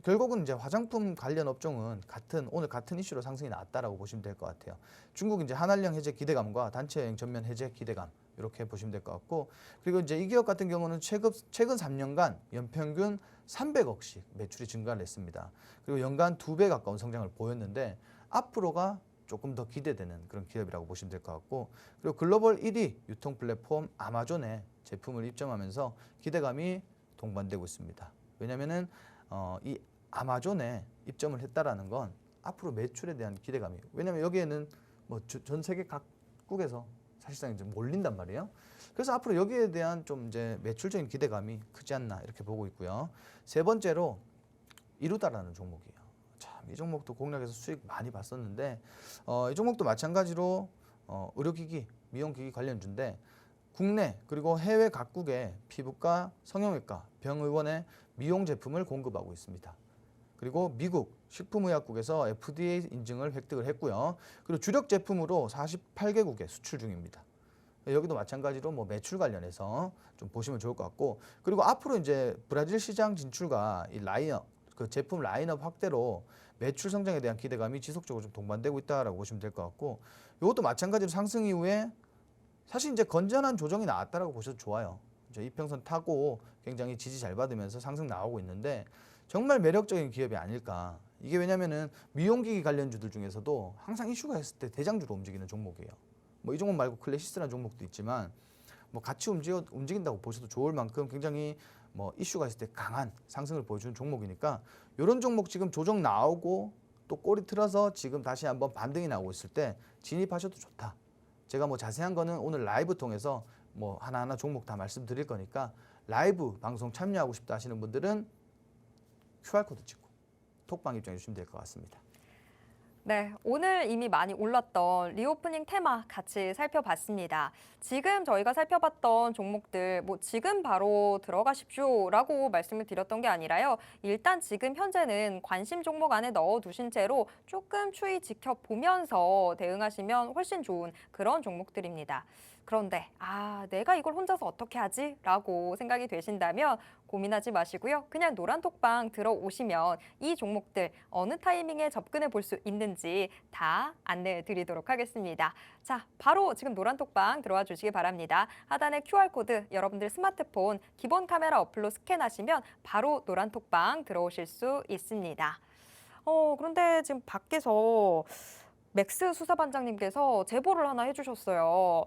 S2: 결국은 이제 화장품 관련 업종은 오늘 같은 이슈로 상승이 나왔다라고 보시면 될 것 같아요. 중국 이제 한한령 해제 기대감과 단체 여행 전면 해제 기대감 이렇게 보시면 될 것 같고 그리고 이제 이 기업 같은 경우는 최근 3년간 연평균 300억씩 매출이 증가를 했습니다. 그리고 연간 2배 가까운 성장을 보였는데 앞으로가 조금 더 기대되는 그런 기업이라고 보시면 될 것 같고 그리고 글로벌 1위 유통 플랫폼 아마존에 제품을 입점하면서 기대감이 동반되고 있습니다. 왜냐하면은 이 아마존에 입점을 했다라는 건 앞으로 매출에 대한 기대감이 왜냐하면 여기에는 뭐 전 세계 각국에서 사실상 이제 몰린단 말이에요. 그래서 앞으로 여기에 대한 좀 이제 매출적인 기대감이 크지 않나 이렇게 보고 있고요. 세 번째로 이루다라는 종목이에요. 참 이 종목도 공략해서 수익 많이 봤었는데 이 종목도 마찬가지로 의료기기, 미용기기 관련주인데 국내 그리고 해외 각국의 피부과, 성형외과, 병의원에 미용 제품을 공급하고 있습니다. 그리고 미국 식품의약국에서 FDA 인증을 획득을 했고요. 그리고 주력 제품으로 48개국에 수출 중입니다. 여기도 마찬가지로 뭐 매출 관련해서 좀 보시면 좋을 것 같고 그리고 앞으로 이제 브라질 시장 진출과 이 그 제품 라인업 확대로 매출 성장에 대한 기대감이 지속적으로 좀 동반되고 있다라고 보시면 될 것 같고 이것도 마찬가지로 상승 이후에 사실 이제 건전한 조정이 나왔다라고 보셔도 좋아요. 이제 이평선 타고 굉장히 지지 잘 받으면서 상승 나오고 있는데 정말 매력적인 기업이 아닐까. 이게 왜냐면은 미용기기 관련주들 중에서도 항상 이슈가 있을 때 대장주로 움직이는 종목이에요. 뭐 이 종목 말고 클래시스라는 종목도 있지만 뭐 같이 움직인다고 보셔도 좋을 만큼 굉장히 뭐 이슈가 있을 때 강한 상승을 보여주는 종목이니까 이런 종목 지금 조정 나오고 또 꼬리 틀어서 지금 다시 한번 반등이 나오고 있을 때 진입하셔도 좋다. 제가 뭐 자세한 거는 오늘 라이브 통해서 뭐 하나하나 종목 다 말씀드릴 거니까 라이브 방송 참여하고 싶다 하시는 분들은 QR코드 찍고 톡방 입장해 주시면 될 것 같습니다.
S1: 네, 오늘 이미 많이 올랐던 리오프닝 테마 같이 살펴봤습니다. 지금 저희가 살펴봤던 종목들 뭐 지금 바로 들어가십시오라고 말씀을 드렸던 게 아니라요. 일단 지금 현재는 관심 종목 안에 넣어두신 채로 조금 추이 지켜보면서 대응하시면 훨씬 좋은 그런 종목들입니다. 그런데 내가 이걸 혼자서 어떻게 하지? 라고 생각이 되신다면 고민하지 마시고요. 그냥 노란톡방 들어오시면 이 종목들 어느 타이밍에 접근해 볼 수 있는지 다 안내해 드리도록 하겠습니다. 자, 바로 지금 노란톡방 들어와 주시기 바랍니다. 하단에 QR코드 여러분들 스마트폰 기본 카메라 어플로 스캔하시면 바로 노란톡방 들어오실 수 있습니다. 그런데 지금 밖에서 맥스 수사반장님께서 제보를 하나 해주셨어요.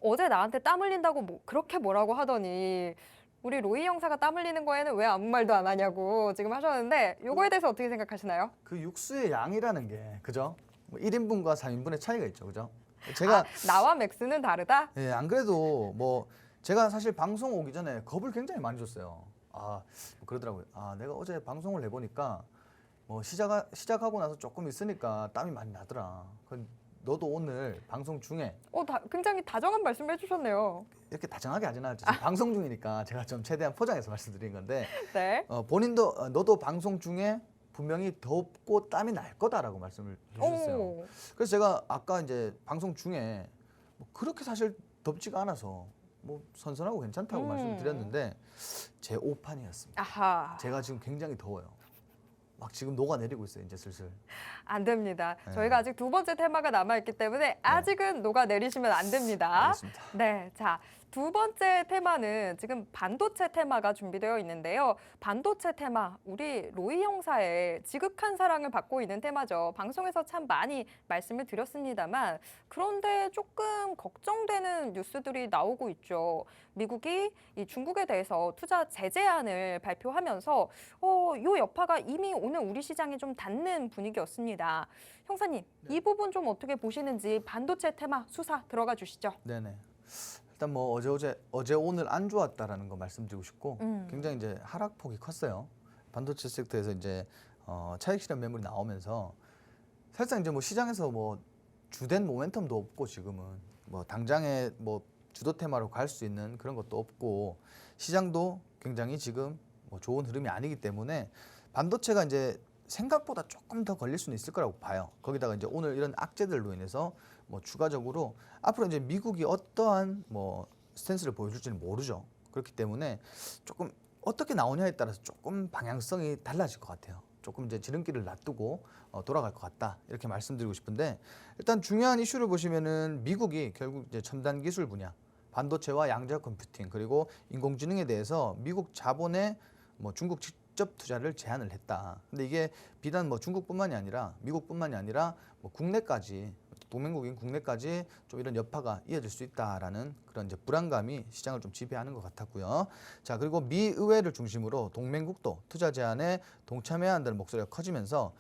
S1: 어제 나한테 땀 흘린다고 그렇게 뭐라고 하더니 우리 로이 형사가 땀 흘리는 거에는 왜 아무 말도 안 하냐고 지금 하셨는데 요거에 대해서 어떻게 생각하시나요?
S2: 그 육수의 양이라는 게 그죠? 뭐 1인분과 3인분의 차이가 있죠. 그죠? 제가
S1: 나와 맥스는 다르다?
S2: 예, 안 그래도 뭐 제가 사실 방송 오기 전에 겁을 굉장히 많이 줬어요. 뭐 그러더라고요. 내가 어제 방송을 해보니까 뭐 시작하고 나서 조금 있으니까 땀이 많이 나더라. 너도 오늘 방송 중에
S1: 굉장히 다정한 말씀 해주셨네요.
S2: 이렇게 다정하게 하진 않았죠. 지금 방송 중이니까 제가 좀 최대한 포장해서 말씀드린 건데
S1: 네.
S2: 본인도 너도 방송 중에 분명히 덥고 땀이 날 거다라고 말씀을 해주셨어요.
S1: 오.
S2: 그래서 제가 아까 이제 방송 중에 뭐 그렇게 사실 덥지가 않아서 뭐 선선하고 괜찮다고 말씀을 드렸는데 제 오판이었습니다.
S1: 아하.
S2: 제가 지금 굉장히 더워요. 막 지금 녹아내리고 있어요. 이제 슬슬.
S1: 안 됩니다.
S2: 네.
S1: 저희가 아직 두 번째 테마가 남아있기 때문에 아직은 녹아내리시면 안 됩니다.
S2: 알겠습니다.
S1: 네, 자, 두 번째 테마는 지금 반도체 테마가 준비되어 있는데요. 반도체 테마, 우리 로이 형사의 지극한 사랑을 받고 있는 테마죠. 방송에서 참 많이 말씀을 드렸습니다만 그런데 조금 걱정되는 뉴스들이 나오고 있죠. 미국이 이 중국에 대해서 투자 제재안을 발표하면서 요 여파가 이미 오늘 우리 시장에 좀 닿는 분위기였습니다. 형사님, 이 부분 좀 어떻게 보시는지 반도체 테마 수사 들어가 주시죠.
S2: 네네. 일단 뭐 어제 오늘 안 좋았다라는 거 말씀드리고 싶고 굉장히 이제 하락폭이 컸어요. 반도체 섹터에서 이제 차익 실현 매물이 나오면서 사실상 이제 뭐 시장에서 뭐 주된 모멘텀도 없고 지금은 뭐 당장에 뭐 주도 테마로 갈 수 있는 그런 것도 없고 시장도 굉장히 지금 뭐 좋은 흐름이 아니기 때문에 반도체가 이제 생각보다 조금 더 걸릴 수는 있을 거라고 봐요. 거기다가 이제 오늘 이런 악재들로 인해서 뭐 추가적으로 앞으로 이제 미국이 어떠한 뭐 스탠스를 보여줄지는 모르죠. 그렇기 때문에 조금 어떻게 나오냐에 따라서 조금 방향성이 달라질 것 같아요. 조금 이제 지름길을 놔두고 돌아갈 것 같다 이렇게 말씀드리고 싶은데 일단 중요한 이슈를 보시면은 미국이 결국 이제 첨단 기술 분야, 반도체와 양자 컴퓨팅 그리고 인공지능에 대해서 미국 자본에 뭐 중국 직접 투자를 제한을 했다. 근데 이게 비단 뭐 중국뿐만이 아니라 미국뿐만이 아니라 뭐 국내까지 동맹국인 국내까지 좀 이런 여파가 이어질 수 있다라는 그런 이제 불안감이 시장을 좀 지배하는 것 같았고요. 자, 그리고 미 의회를 중심으로 동맹국도 투자 제한에 동참해야 한다는 목소리가 커지면서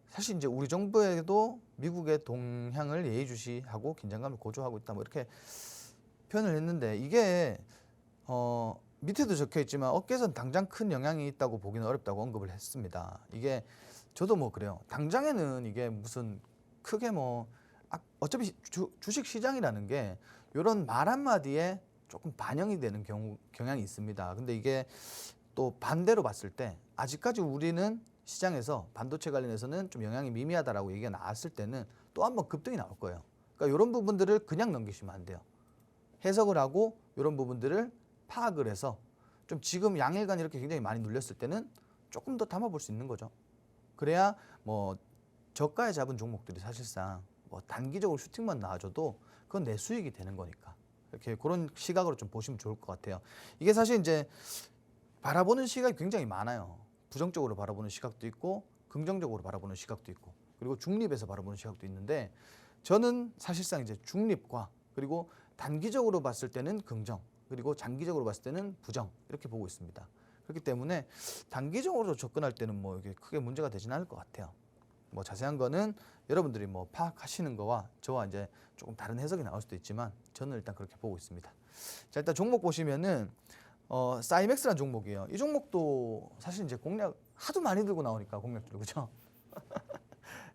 S2: 사실 이제 우리 정부에도 미국의 동향을 예의주시하고 긴장감을 고조하고 있다. 뭐 이렇게 표현을 했는데 이게 밑에도 적혀 있지만 업계에서는 당장 큰 영향이 있다고 보기는 어렵다고 언급을 했습니다. 이게 저도 뭐 그래요. 당장에는 이게 무슨 크게 뭐 어차피 주식 시장이라는 게 이런 말 한마디에 조금 반영이 되는 경향이 있습니다. 근데 이게 또 반대로 봤을 때 아직까지 우리는 시장에서 반도체 관련해서는 좀 영향이 미미하다라고 얘기가 나왔을 때는 또 한번 급등이 나올 거예요. 그러니까 이런 부분들을 그냥 넘기시면 안 돼요. 해석을 하고 이런 부분들을 파악을 해서 좀 지금 양일간 이렇게 굉장히 많이 눌렸을 때는 조금 더 담아볼 수 있는 거죠. 그래야 뭐 저가에 잡은 종목들이 사실상 뭐 단기적으로 슈팅만 나와줘도 그건 내 수익이 되는 거니까 이렇게 그런 시각으로 좀 보시면 좋을 것 같아요. 이게 사실 이제 바라보는 시각이 굉장히 많아요. 부정적으로 바라보는 시각도 있고 긍정적으로 바라보는 시각도 있고 그리고 중립에서 바라보는 시각도 있는데 저는 사실상 이제 중립과 그리고 단기적으로 봤을 때는 긍정 그리고 장기적으로 봤을 때는 부정 이렇게 보고 있습니다. 그렇기 때문에 단기적으로 접근할 때는 뭐 이게 크게 문제가 되지는 않을 것 같아요. 뭐 자세한 거는 여러분들이 뭐 파악하시는 거와 저와 이제 조금 다른 해석이 나올 수도 있지만 저는 일단 그렇게 보고 있습니다. 자, 일단 종목 보시면은 사이맥스라는 종목이에요. 이 종목도 사실 이제 공략 하도 많이 들고 나오니까 공략들 그죠?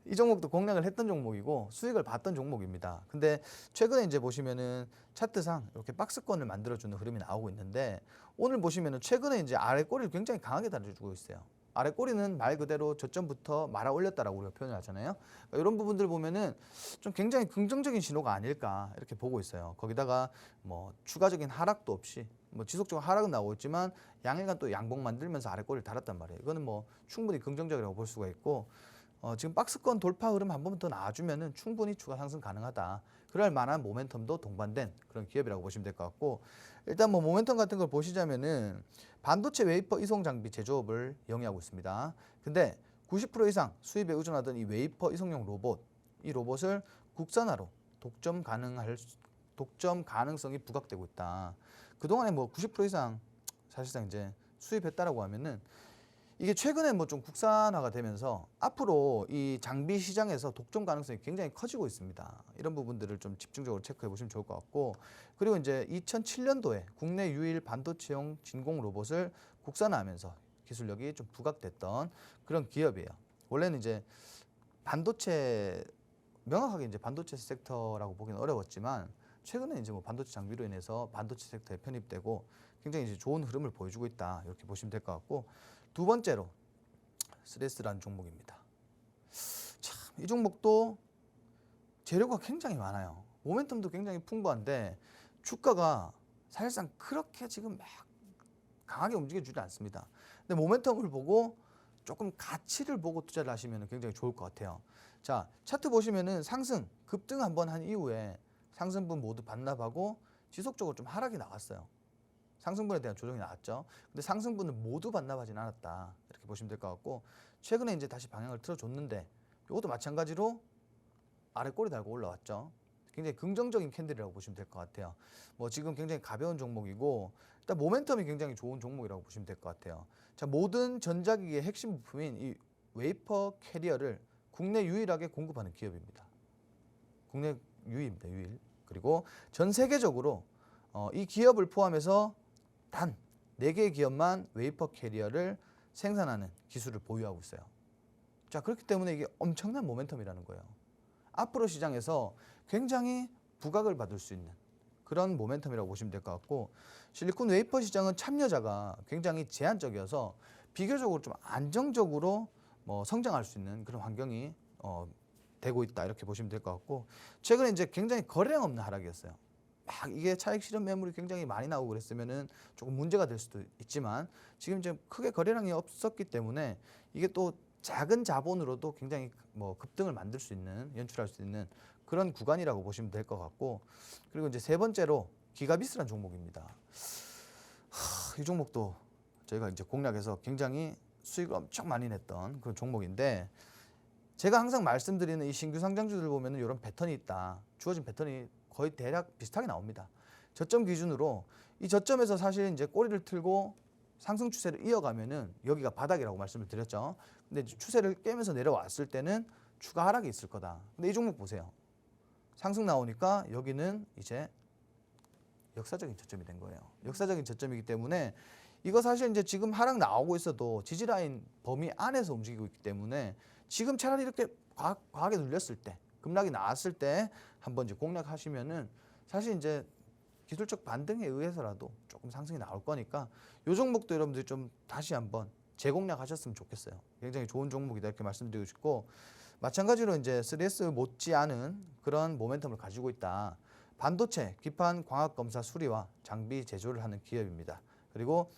S2: 이 종목도 공략을 했던 종목이고 수익을 봤던 종목입니다. 근데 최근에 이제 보시면은 차트상 이렇게 박스권을 만들어주는 흐름이 나오고 있는데 오늘 보시면은 최근에 이제 아래 꼬리를 굉장히 강하게 달아주고 있어요. 아래 꼬리는 말 그대로 저점부터 말아 올렸다라고 우리가 표현을 하잖아요. 그러니까 이런 부분들 보면은 좀 굉장히 긍정적인 신호가 아닐까 이렇게 보고 있어요. 거기다가 뭐 추가적인 하락도 없이 뭐 지속적으로 하락은 나오고 있지만 양일간 또 양봉 만들면서 아래 꼬리를 달았단 말이에요. 이거는 뭐 충분히 긍정적이라고 볼 수가 있고 지금 박스권 돌파 흐름 한 번 더 나와주면은 충분히 추가 상승 가능하다. 그럴 만한 모멘텀도 동반된 그런 기업이라고 보시면 될 것 같고 일단 뭐 모멘텀 같은 걸 보시자면은 반도체 웨이퍼 이송 장비 제조업을 영위하고 있습니다. 근데 90% 이상 수입에 의존하던 이 웨이퍼 이송용 로봇, 이 로봇을 국산화로 독점 가능성이 부각되고 있다. 그동안에 뭐 90% 이상 사실상 이제 수입했다라고 하면은 이게 최근에 뭐 좀 국산화가 되면서 앞으로 이 장비 시장에서 독점 가능성이 굉장히 커지고 있습니다. 이런 부분들을 좀 집중적으로 체크해 보시면 좋을 것 같고, 그리고 이제 2007년도에 국내 유일 반도체용 진공 로봇을 국산화하면서 기술력이 좀 부각됐던 그런 기업이에요. 원래는 이제 반도체 명확하게 이제 반도체 섹터라고 보기는 어려웠지만 최근에 이제 뭐 반도체 장비로 인해서 반도체 섹터에 편입되고 굉장히 이제 좋은 흐름을 보여주고 있다, 이렇게 보시면 될 것 같고, 두 번째로 3S라는 종목입니다. 참, 이 종목도 재료가 굉장히 많아요. 모멘텀도 굉장히 풍부한데 주가가 사실상 그렇게 지금 막 강하게 움직여주지 않습니다. 근데 모멘텀을 보고 조금 가치를 보고 투자를 하시면 굉장히 좋을 것 같아요. 자, 차트 보시면은 상승, 급등 한번 한 이후에 상승분 모두 반납하고 지속적으로 좀 하락이 나왔어요. 상승분에 대한 조정이 나왔죠. 근데 상승분은 모두 반납하진 않았다, 이렇게 보시면 될 것 같고, 최근에 이제 다시 방향을 틀어줬는데 이것도 마찬가지로 아래 꼬리 달고 올라왔죠. 굉장히 긍정적인 캔들이라고 보시면 될 것 같아요. 뭐 지금 굉장히 가벼운 종목이고 일단 모멘텀이 굉장히 좋은 종목이라고 보시면 될 것 같아요. 자, 모든 전자기기의 핵심 부품인 이 웨이퍼 캐리어를 국내 유일하게 공급하는 기업입니다. 국내 유일입니다, 유일. 그리고 전 세계적으로 이 기업을 포함해서 단 4개의 기업만 웨이퍼 캐리어를 생산하는 기술을 보유하고 있어요. 자, 그렇기 때문에 이게 엄청난 모멘텀이라는 거예요. 앞으로 시장에서 굉장히 부각을 받을 수 있는 그런 모멘텀이라고 보시면 될 것 같고, 실리콘 웨이퍼 시장은 참여자가 굉장히 제한적이어서 비교적으로 좀 안정적으로 뭐 성장할 수 있는 그런 환경이 되고 있다, 이렇게 보시면 될 것 같고, 최근에 이제 굉장히 거래량 없는 하락이었어요. 막 이게 차익 실현 매물이 굉장히 많이 나오고 그랬으면은 조금 문제가 될 수도 있지만 지금 이제 크게 거래량이 없었기 때문에 이게 또 작은 자본으로도 굉장히 뭐 급등을 만들 수 있는, 연출할 수 있는 그런 구간이라고 보시면 될 것 같고, 그리고 이제 세 번째로 기가비스라는 종목입니다. 이 종목도 저희가 이제 공략해서 굉장히 수익을 엄청 많이 냈던 그런 종목인데, 제가 항상 말씀드리는 이 신규 상장주들 보면은 이런 패턴이 있다. 주어진 패턴이 거의 대략 비슷하게 나옵니다. 저점 기준으로 이 저점에서 사실 이제 꼬리를 틀고 상승 추세를 이어가면은 여기가 바닥이라고 말씀을 드렸죠. 근데 추세를 깨면서 내려왔을 때는 추가 하락이 있을 거다. 근데 이 종목 보세요. 상승 나오니까 여기는 이제 역사적인 저점이 된 거예요. 역사적인 저점이기 때문에 이거 사실 이제 지금 하락 나오고 있어도 지지라인 범위 안에서 움직이고 있기 때문에 지금 차라리 이렇게 과하게 눌렸을 때, 급락이 나왔을 때 한번 이제 공략하시면은 사실 이제 기술적 반등에 의해서라도 조금 상승이 나올 거니까 이 종목도 여러분들이 좀 다시 한번 재공략하셨으면 좋겠어요. 굉장히 좋은 종목이다, 이렇게 말씀드리고 싶고, 마찬가지로 이제 3S 못지않은 그런 모멘텀을 가지고 있다. 반도체, 기판, 광학 검사 수리와 장비 제조를 하는 기업입니다. 그리고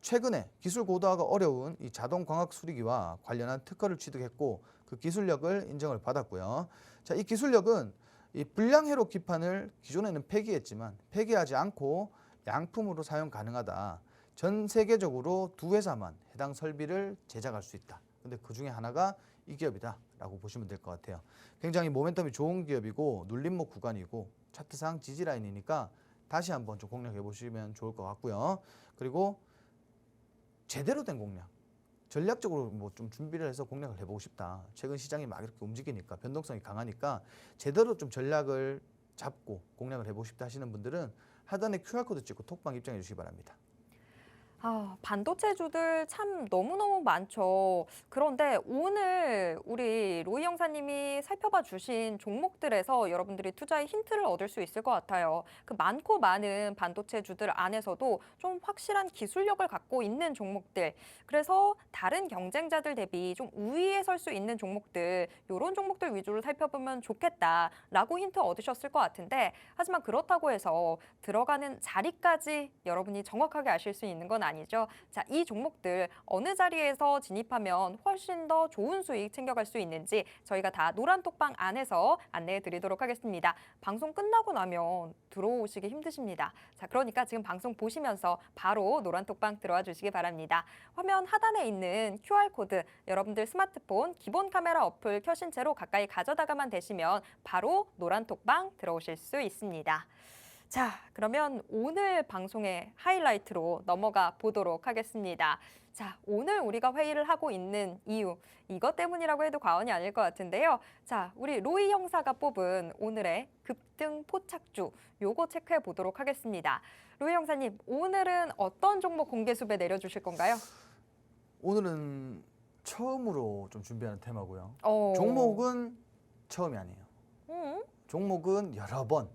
S2: 최근에 기술 고도화가 어려운 이 자동 광학 수리기와 관련한 특허를 취득했고 그 기술력을 인정을 받았고요. 자, 이 기술력은 이 불량 회로 기판을 기존에는 폐기했지만 폐기하지 않고 양품으로 사용 가능하다. 전 세계적으로 2회사만 해당 설비를 제작할 수 있다. 근데 그 중에 하나가 이 기업이다라고 보시면 될 것 같아요. 굉장히 모멘텀이 좋은 기업이고 눌림목 구간이고 차트상 지지라인이니까 다시 한번 좀 공략해 보시면 좋을 것 같고요. 그리고 제대로 된 공략, 전략적으로 뭐 좀 준비를 해서 공략을 해보고 싶다. 최근 시장이 막 이렇게 움직이니까 변동성이 강하니까 제대로 좀 전략을 잡고 공략을 해보고 싶다 하시는 분들은 하단에 QR코드 찍고 톡방 입장해 주시기 바랍니다.
S1: 반도체주들 참 너무너무 많죠. 그런데 오늘 우리 로이 형사님이 살펴봐 주신 종목들에서 여러분들이 투자의 힌트를 얻을 수 있을 것 같아요. 그 많고 많은 반도체주들 안에서도 좀 확실한 기술력을 갖고 있는 종목들, 그래서 다른 경쟁자들 대비 좀 우위에 설 수 있는 종목들, 이런 종목들 위주로 살펴보면 좋겠다라고 힌트 얻으셨을 것 같은데, 하지만 그렇다고 해서 들어가는 자리까지 여러분이 정확하게 아실 수 있는 건 아니죠. 자, 이 종목들 어느 자리에서 진입하면 훨씬 더 좋은 수익 챙겨갈 수 있는지 저희가 다 노란톡방 안에서 안내해 드리도록 하겠습니다. 방송 끝나고 나면 들어오시기 힘드십니다. 자, 그러니까 지금 방송 보시면서 바로 노란톡방 들어와 주시기 바랍니다. 화면 하단에 있는 QR코드, 여러분들 스마트폰 기본 카메라 어플 켜신 채로 가까이 가져다가만 되시면 바로 노란톡방 들어오실 수 있습니다. 자, 그러면 오늘 방송의 하이라이트로 넘어가 보도록 하겠습니다. 자, 오늘 우리가 회의를 하고 있는 이유, 이것 때문이라고 해도 과언이 아닐 것 같은데요. 자, 우리 로이 형사가 뽑은 오늘의 급등 포착주, 요거 체크해 보도록 하겠습니다. 로이 형사님, 오늘은 어떤 종목 공개 수배 내려주실 건가요?
S2: 오늘은 처음으로 좀 준비하는 테마고요.
S1: 어.
S2: 종목은 처음이 아니에요.
S1: 음?
S2: 종목은 여러 번.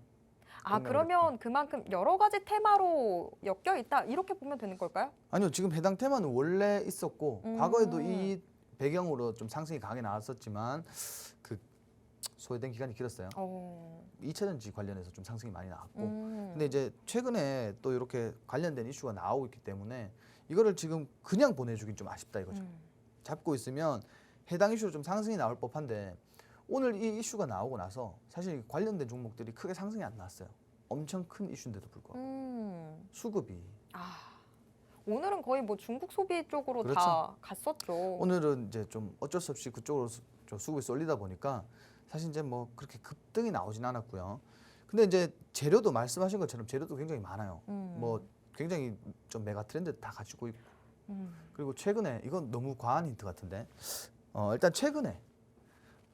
S1: 아, 그러면 그만큼 여러 가지 테마로 엮여 있다, 이렇게 보면 되는 걸까요?
S2: 아니요, 지금 해당 테마는 원래 있었고 과거에도 이 배경으로 좀 상승이 강하게 나왔었지만 그 소요된 기간이 길었어요. 2차전지 관련해서 좀 상승이 많이 나왔고 근데 이제 최근에 또 이렇게 관련된 이슈가 나오고 있기 때문에 이거를 지금 그냥 보내주긴 좀 아쉽다 이거죠. 잡고 있으면 해당 이슈로 좀 상승이 나올 법한데 오늘 이 이슈가 나오고 나서 사실 관련된 종목들이 크게 상승이 안 나왔어요. 엄청 큰 이슈인데도 불구하고 수급이
S1: 오늘은 거의 뭐 중국 소비 쪽으로
S2: 그렇죠.
S1: 다 갔었죠.
S2: 오늘은 이제 좀 어쩔 수 없이 그쪽으로 수급이 쏠리다 보니까 사실 이제 뭐 그렇게 급등이 나오진 않았고요. 근데 이제 재료도 말씀하신 것처럼 재료도 굉장히 많아요. 뭐 굉장히 좀 메가 트렌드 다 가지고 있고 그리고 최근에 이건 너무 과한 힌트 같은데 일단 최근에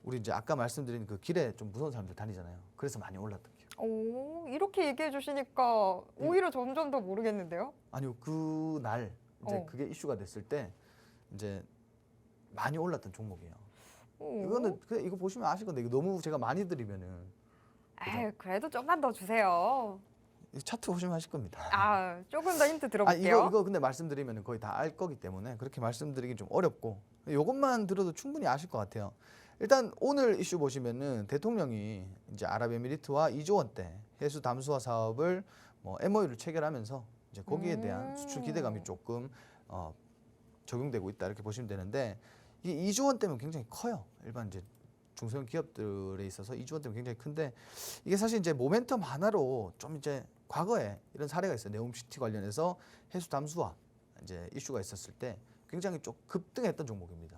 S2: 우리 이제 아까 말씀드린 그 길에 좀 무서운 사람들 다니잖아요. 그래서 많이 올랐던 기억.
S1: 오, 이렇게 얘기해 주시니까 오히려 점점 더 모르겠는데요?
S2: 아니요, 그날 이제
S1: 어.
S2: 그게 이슈가 됐을 때 이제 많이 올랐던 종목이에요.
S1: 오.
S2: 이거는 그냥 이거 보시면 아실 건데 이거 너무 제가 많이 드리면은
S1: 에이, 그래도 좀만 더 주세요.
S2: 이 차트 보시면 아실 겁니다.
S1: 아, 조금 더 힌트
S2: 아
S1: 들어볼게요.
S2: 이거 근데 말씀드리면 거의 다 알 거기 때문에 그렇게 말씀드리기 좀 어렵고 이것만 들어도 충분히 아실 것 같아요. 일단 오늘 이슈 보시면은 대통령이 이제 아랍에미리트와 2조 원대 해수 담수화 사업을 뭐 MOU를 체결하면서 이제 거기에 대한 수출 기대감이 조금 적용되고 있다 이렇게 보시면 되는데 이 2조 원대면 굉장히 커요. 일반 이제 중소형 기업들에 있어서 2조 원대면 굉장히 큰데 이게 사실 이제 모멘텀 하나로 좀 이제 과거에 이런 사례가 있어요. 네옴시티 관련해서 해수 담수화 이제 이슈가 있었을 때 굉장히 좀 급등했던 종목입니다.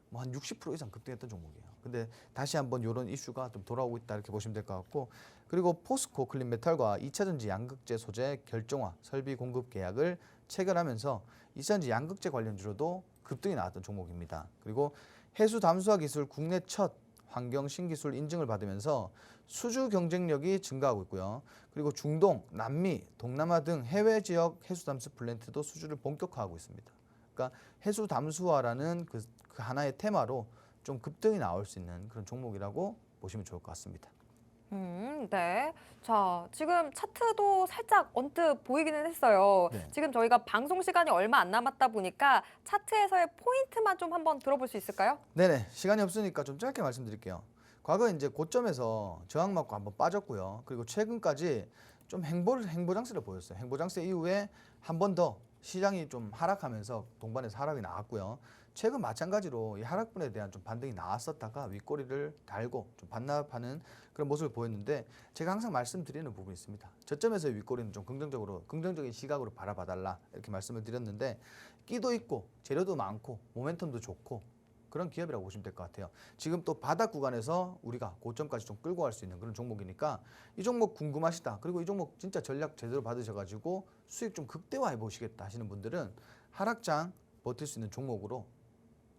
S2: 뭐 한 60% 이상 급등했던 종목이에요. 근데 다시 한번 이런 이슈가 좀 돌아오고 있다 이렇게 보시면 될 것 같고 그리고 포스코 클린메탈과 2차전지 양극재 소재 결정화 설비 공급 계약을 체결하면서 2차전지 양극재 관련주로도 급등이 나왔던 종목입니다. 그리고 해수 담수화 기술 국내 첫 환경 신기술 인증을 받으면서 수주 경쟁력이 증가하고 있고요. 그리고 중동, 남미, 동남아 등 해외 지역 해수 담수 플랜트도 수주를 본격화하고 있습니다. 그러니까 해수 담수화라는 그 하나의 테마로 좀 급등이 나올 수 있는 그런 종목이라고 보시면 좋을 것 같습니다.
S1: 네. 자, 지금 차트도 살짝 언뜻 보이기는 했어요.
S2: 네.
S1: 지금 저희가 방송 시간이 얼마 안 남았다 보니까 차트에서의 포인트만 좀 한번 들어볼 수 있을까요?
S2: 네네, 시간이 없으니까 좀 짧게 말씀드릴게요. 과거에 이제 고점에서 저항 맞고 한번 빠졌고요. 그리고 최근까지 좀 행보장세를 보였어요. 행보장세 이후에 한 번 더 시장이 좀 하락하면서 동반해서 하락이 나왔고요. 최근 마찬가지로 이 하락분에 대한 좀 반등이 나왔었다가 윗꼬리를 달고 좀 반납하는 그런 모습을 보였는데 제가 항상 말씀드리는 부분이 있습니다. 저점에서의 윗꼬리는 좀 긍정적인 시각으로 바라봐달라 이렇게 말씀을 드렸는데 끼도 있고 재료도 많고 모멘텀도 좋고 그런 기업이라고 보시면 될 것 같아요. 지금 또 바닥 구간에서 우리가 고점까지 좀 끌고 갈 수 있는 그런 종목이니까 이 종목 궁금하시다. 그리고 이 종목 진짜 전략 제대로 받으셔가지고 수익 좀 극대화해 보시겠다 하시는 분들은 하락장 버틸 수 있는 종목으로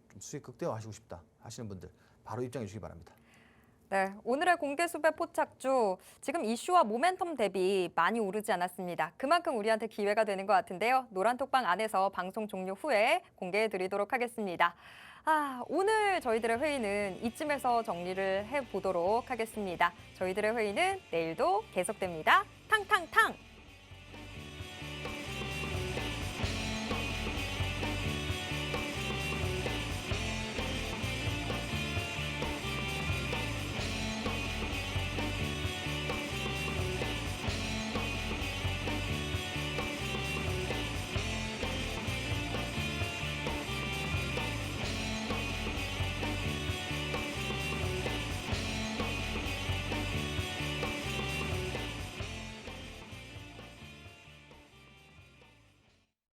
S2: 좀 수익 극대화하시고 싶다 하시는 분들 바로 입장해 주시기 바랍니다.
S1: 네, 오늘의 공개 수배 포착주 지금 이슈와 모멘텀 대비 많이 오르지 않았습니다. 그만큼 우리한테 기회가 되는 것 같은데요. 노란톡방 안에서 방송 종료 후에 공개해 드리도록 하겠습니다. 오늘 저희들의 회의는 이쯤에서 정리를 해보도록 하겠습니다. 저희들의 회의는 내일도 계속됩니다. 탕탕탕!